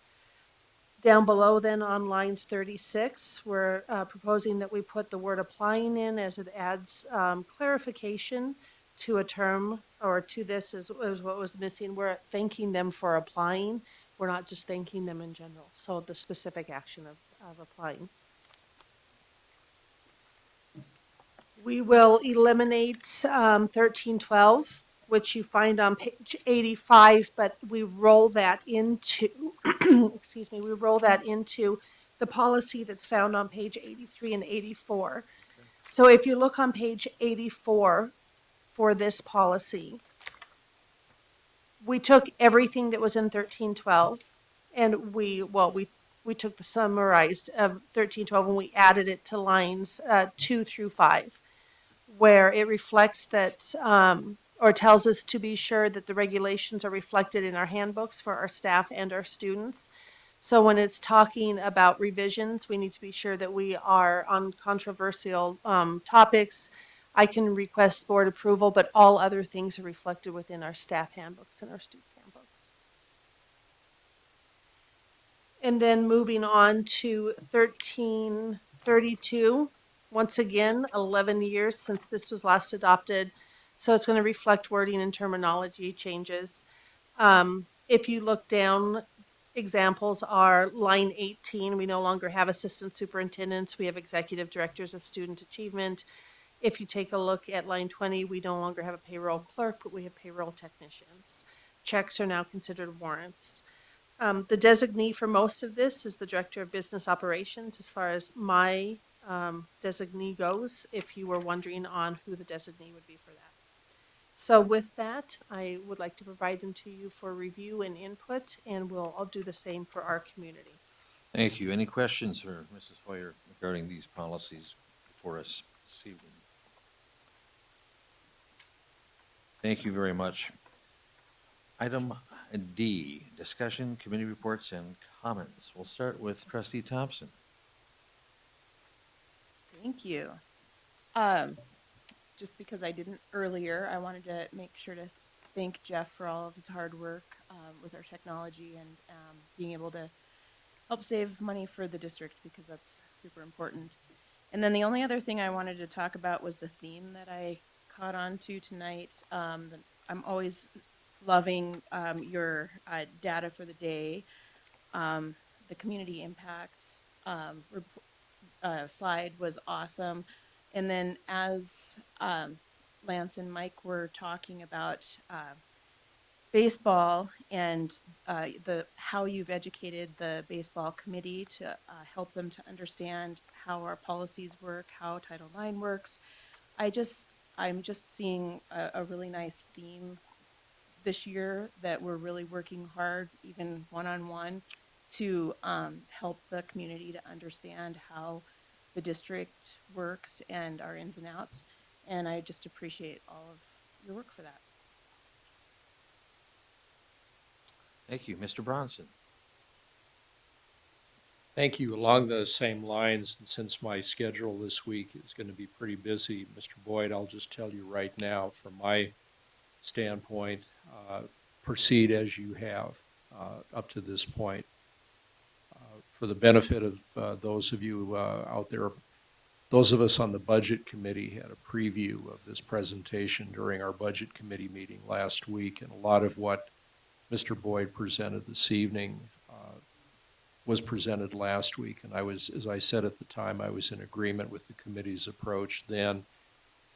Down below then on lines 36, we're proposing that we put the word applying in, as it adds clarification to a term, or to this is what was missing. We're thanking them for applying. We're not just thanking them in general. So the specific action of applying. We will eliminate 1312, which you find on page 85, but we roll that into, excuse me, we roll that into the policy that's found on page 83 and 84. So if you look on page 84 for this policy, we took everything that was in 1312 and we took the summarized of 1312 and we added it to lines 2 through 5. Where it reflects that, or tells us to be sure that the regulations are reflected in our handbooks for our staff and our students. So when it's talking about revisions, we need to be sure that we are on controversial topics. I can request board approval, but all other things are reflected within our staff handbooks and our student handbooks. And then moving on to 1332. Once again, 11 years since this was last adopted. So it's going to reflect wording and terminology changes. If you look down, examples are line 18. We no longer have assistant superintendents. We have executive directors of student achievement. If you take a look at line 20, we no longer have a payroll clerk, but we have payroll technicians. Checks are now considered warrants. The designee for most of this is the Director of Business Operations, as far as my designee goes, if you were wondering on who the designee would be for that. So with that, I would like to provide them to you for review and input, and I'll do the same for our community. Thank you. Any questions for Mrs. Hoyer regarding these policies before us this evening? Thank you very much. Item D, discussion, committee reports, and comments. We'll start with Trustee Thompson. Thank you. Just because I didn't earlier, I wanted to make sure to thank Jeff for all of his hard work with our technology and being able to help save money for the district, because that's super important. And then the only other thing I wanted to talk about was the theme that I caught on to tonight. I'm always loving your data for the day, the community impact slide was awesome. And then as Lance and Mike were talking about baseball and how you've educated the baseball committee to help them to understand how our policies work, how Title IX works, I'm just seeing a really nice theme this year that we're really working hard, even one-on-one, to help the community to understand how the district works and our ins and outs. And I just appreciate all of your work for that. Thank you. Mr. Bronson. Thank you. Along the same lines, and since my schedule this week is going to be pretty busy, Mr. Boyd, I'll just tell you right now, from my standpoint, proceed as you have up to this point. For the benefit of those of you out there, those of us on the budget committee had a preview of this presentation during our budget committee meeting last week, and a lot of what Mr. Boyd presented this evening was presented last week. And I was, as I said at the time, I was in agreement with the committee's approach then.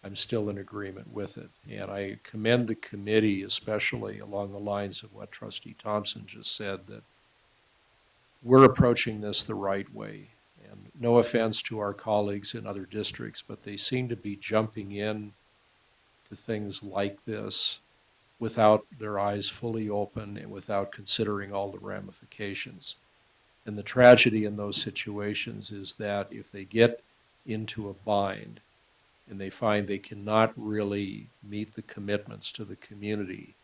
I'm still in agreement with it. And I commend the committee, especially along the lines of what Trustee Thompson just said, that we're approaching this the right way. And no offense to our colleagues in other districts, but they seem to be jumping in to things like this without their eyes fully open and without considering all the ramifications. And the tragedy in those situations is that if they get into a bind and they find they cannot really meet the commitments to the community,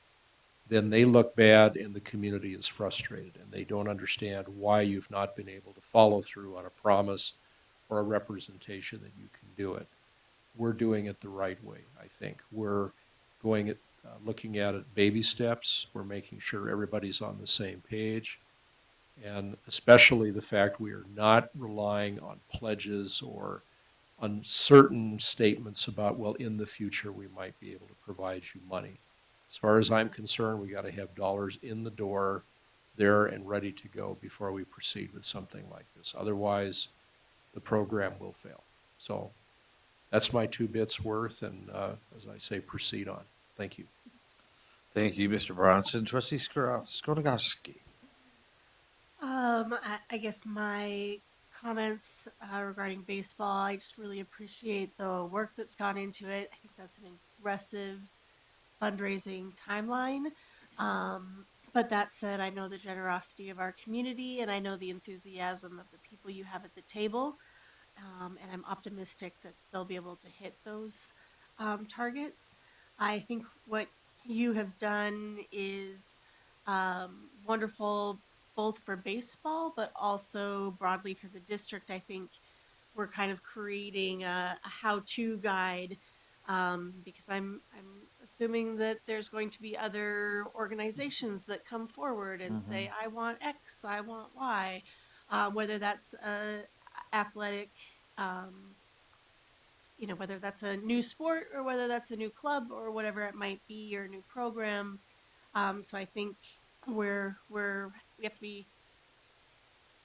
then they look bad and the community is frustrated and they don't understand why you've not been able to follow through on a promise or a representation that you can do it. We're doing it the right way, I think. We're going at looking at it baby steps. We're making sure everybody's on the same page. And especially the fact we are not relying on pledges or uncertain statements about, well, in the future, we might be able to provide you money. As far as I'm concerned, we got to have dollars in the door there and ready to go before we proceed with something like this. Otherwise, the program will fail. So that's my 2 bits worth, and as I say, proceed on. Thank you. Thank you, Mr. Bronson. Trustee Skrotowski. I guess my comments regarding baseball, I just really appreciate the work that's gone into it. I think that's an aggressive fundraising timeline. But that said, I know the generosity of our community and I know the enthusiasm of the people you have at the table. And I'm optimistic that they'll be able to hit those targets. I think what you have done is wonderful both for baseball, but also broadly for the district. I think we're kind of creating a how-to guide because I'm assuming that there's going to be other organizations that come forward and say, I want X, I want Y, whether that's athletic, um, whether that's a new sport or whether that's a new club or whatever it might be or a new program. So I think we have to be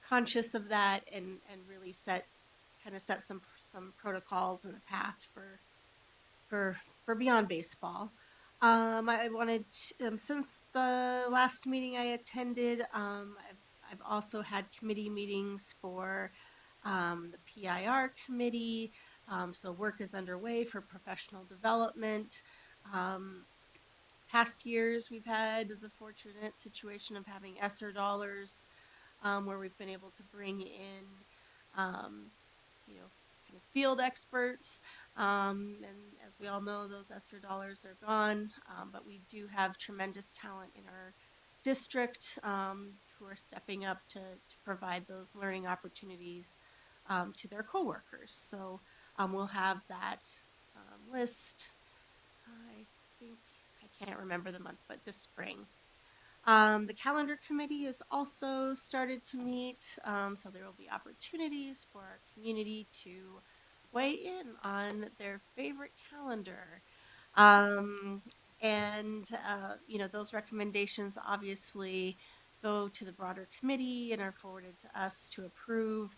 conscious of that and really set some protocols and a path for beyond baseball. I wanted since the last meeting I attended, I've also had committee meetings for the PIR committee. So work is underway for professional development. Um, Past years, we've had the fortunate situation of having ESSER dollars where we've been able to bring in, um, kind of field experts. And as we all know, those ESSER dollars are gone, but we do have tremendous talent in our district who are stepping up to provide those learning opportunities to their coworkers. So we'll have that list. I think I can't remember the month, but this spring. The calendar committee has also started to meet, so there will be opportunities for our community to weigh in on their favorite calendar. Um, those recommendations obviously go to the broader committee and are forwarded to us to approve.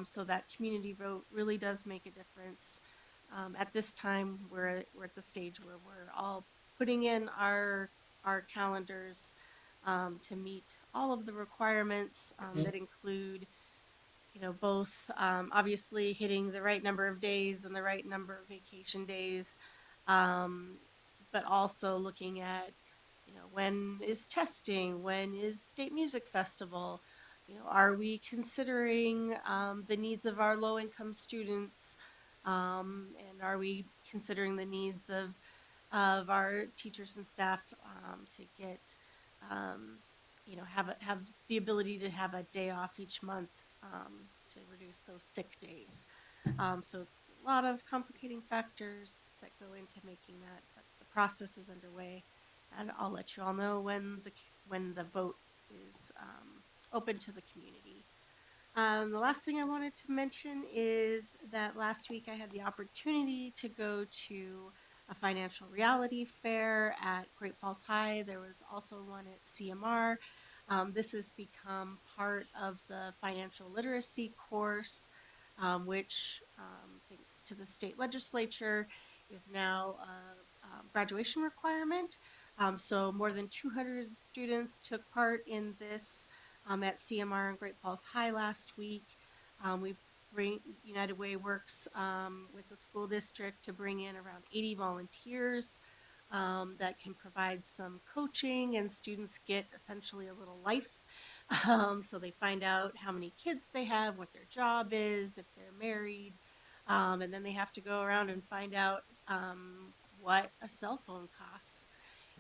So that community vote really does make a difference. At this time, we're at the stage where we're all putting in our calendars to meet all of the requirements that include, both obviously hitting the right number of days and the right number of vacation days, um, but also looking at, when is testing, when is state music festival, are we considering the needs of our low income students, and are we considering the needs of our teachers and staff to get have the ability to have a day off each month to reduce those sick days. So it's a lot of complicating factors that go into making that, but the process is underway, and I'll let you all know when the vote is open to the community. The last thing I wanted to mention is that last week I had the opportunity to go to a financial reality fair at Great Falls High. There was also one at CMR. This has become part of the financial literacy course, which, thanks to the state legislature, is now a graduation requirement. So more than 200 students took part in this at CMR in Great Falls High last week. We United Way works with the school district to bring in around 80 volunteers that can provide some coaching, and students get essentially a little life. So they find out how many kids they have, what their job is, if they're married, and then they have to go around and find out what a cell phone costs.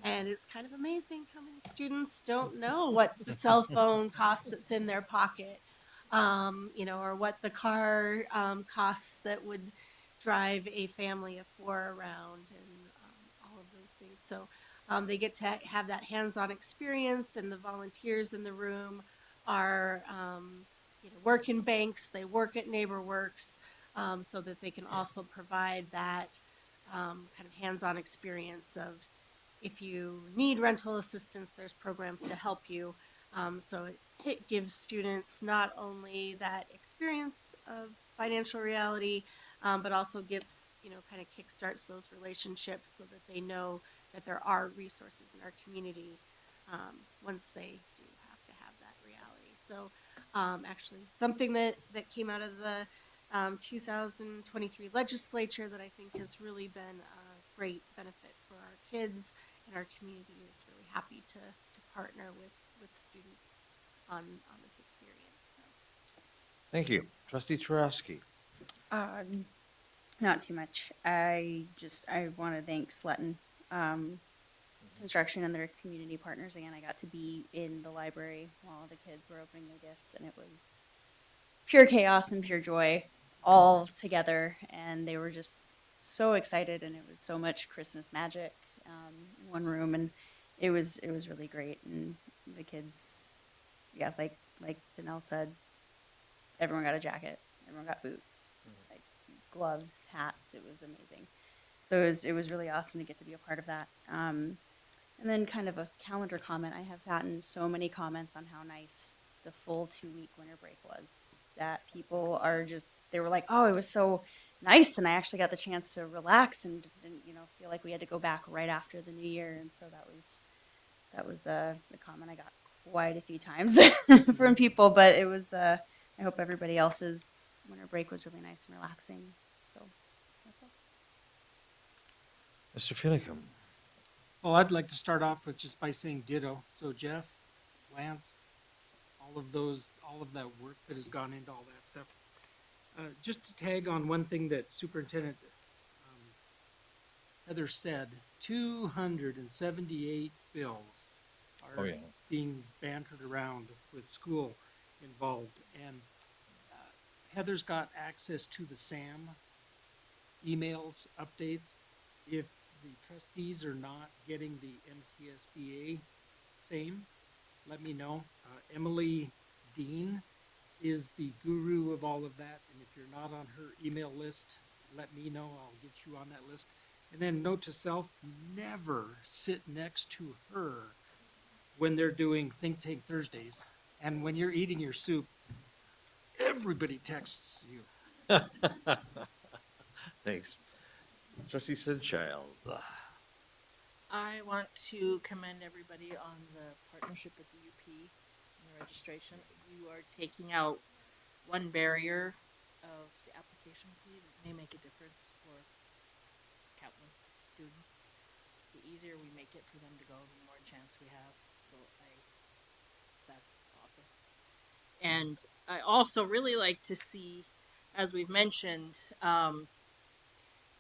And it's kind of amazing how many students don't know what the cell phone costs that's in their pocket, or what the car costs that would drive a family of four around, and all of those things. So they get to have that hands-on experience, and the volunteers in the room are, work in banks, they work at NeighborWorks, so that they can also provide that kind of hands-on experience of, if you need rental assistance, there's programs to help you. So it gives students not only that experience of financial reality, but also gives, kind of kickstarts those relationships so that they know that there are resources in our community once they do have to have that reality. So actually, something that came out of the 2023 legislature that I think has really been a great benefit for our kids, and our community is really happy to partner with students on this experience. So. Thank you. Trustee Charowski. Not too much. I want to thank Sletton Construction and their community partners again. I got to be in the library while the kids were opening their gifts, and it was pure chaos and pure joy all together. And they were just so excited, and it was so much Christmas magic in one room, and it was really great. And the kids, yeah, like Danelle said, everyone got a jacket, everyone got boots, like gloves, hats. It was amazing. So it was really awesome to get to be a part of that. And then kind of a calendar comment. I have gotten so many comments on how nice the full 2-week winter break was. That people are just, they were like, oh, it was so nice. And I actually got the chance to relax and didn't, feel like we had to go back right after the new year. And so that was the comment I got quite a few times from people, but it was, I hope everybody else's winter break was really nice and relaxing. So that's all. Mr. Finicum. Well, I'd like to start off with just by saying ditto. So Jeff, Lance, all of that work that has gone into all that stuff. Just to tag on one thing that Superintendent Heather said, 278 bills are being bantered around with school involved. And Heather's got access to the SAM emails, updates. If the trustees are not getting the MTSBA same, let me know. Emily Dean is the guru of all of that, and if you're not on her email list, let me know. I'll get you on that list. And then note to self, never sit next to her when they're doing Think Tank Thursdays. And when you're eating your soup, everybody texts you. Thanks. Trustee Sedchild. I want to commend everybody on the partnership with the UP and the registration. You are taking out one barrier of the application fee that may make a difference for countless students. The easier we make it for them to go, the more chance we have. So that's awesome. And I also really like to see, as we've mentioned,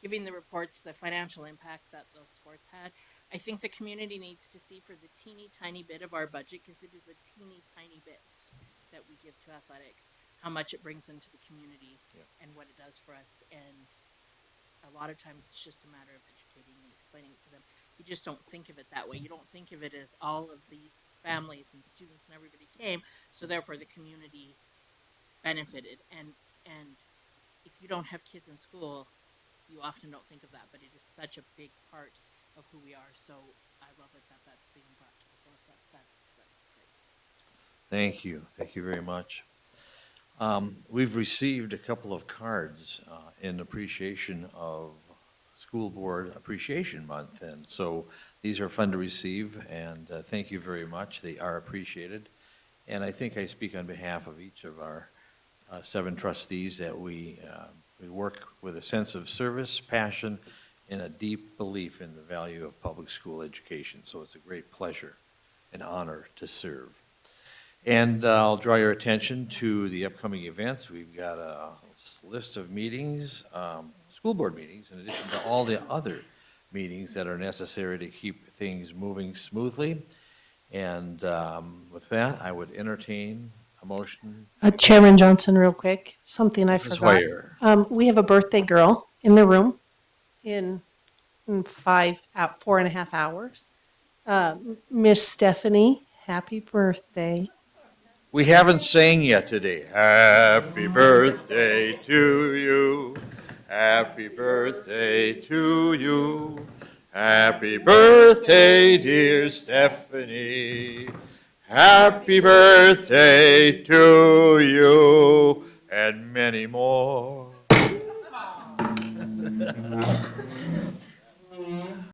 giving the reports the financial impact that those sports had. I think the community needs to see, for the teeny tiny bit of our budget, because it is a teeny tiny bit that we give to athletics, how much it brings into the community and what it does for us. And a lot of times it's just a matter of educating and explaining it to them. You just don't think of it that way. You don't think of it as all of these families and students and everybody came, so therefore the community benefited. And if you don't have kids in school, you often don't think of that, but it is such a big part of who we are. So I love it that that's being brought to the forefront. That's great. Thank you. Thank you very much. We've received a couple of cards in appreciation of School Board Appreciation Month, and so these are fun to receive, and thank you very much. They are appreciated, and I think I speak on behalf of each of our seven trustees that we work with a sense of service, passion, and a deep belief in the value of public school education. So it's a great pleasure and honor to serve. And I'll draw your attention to the upcoming events. We've got a list of meetings, school board meetings, in addition to all the other meetings that are necessary to keep things moving smoothly. And with that, I would entertain a motion. Chairman Johnson, real quick, something I Mrs. forgot. Hoyer. We have a birthday girl in the room in 4.5 hours. Miss Stephanie, happy birthday. We haven't sang yet today. Happy birthday to you. Happy birthday to you. Happy birthday, dear Stephanie. Happy birthday to you and many more.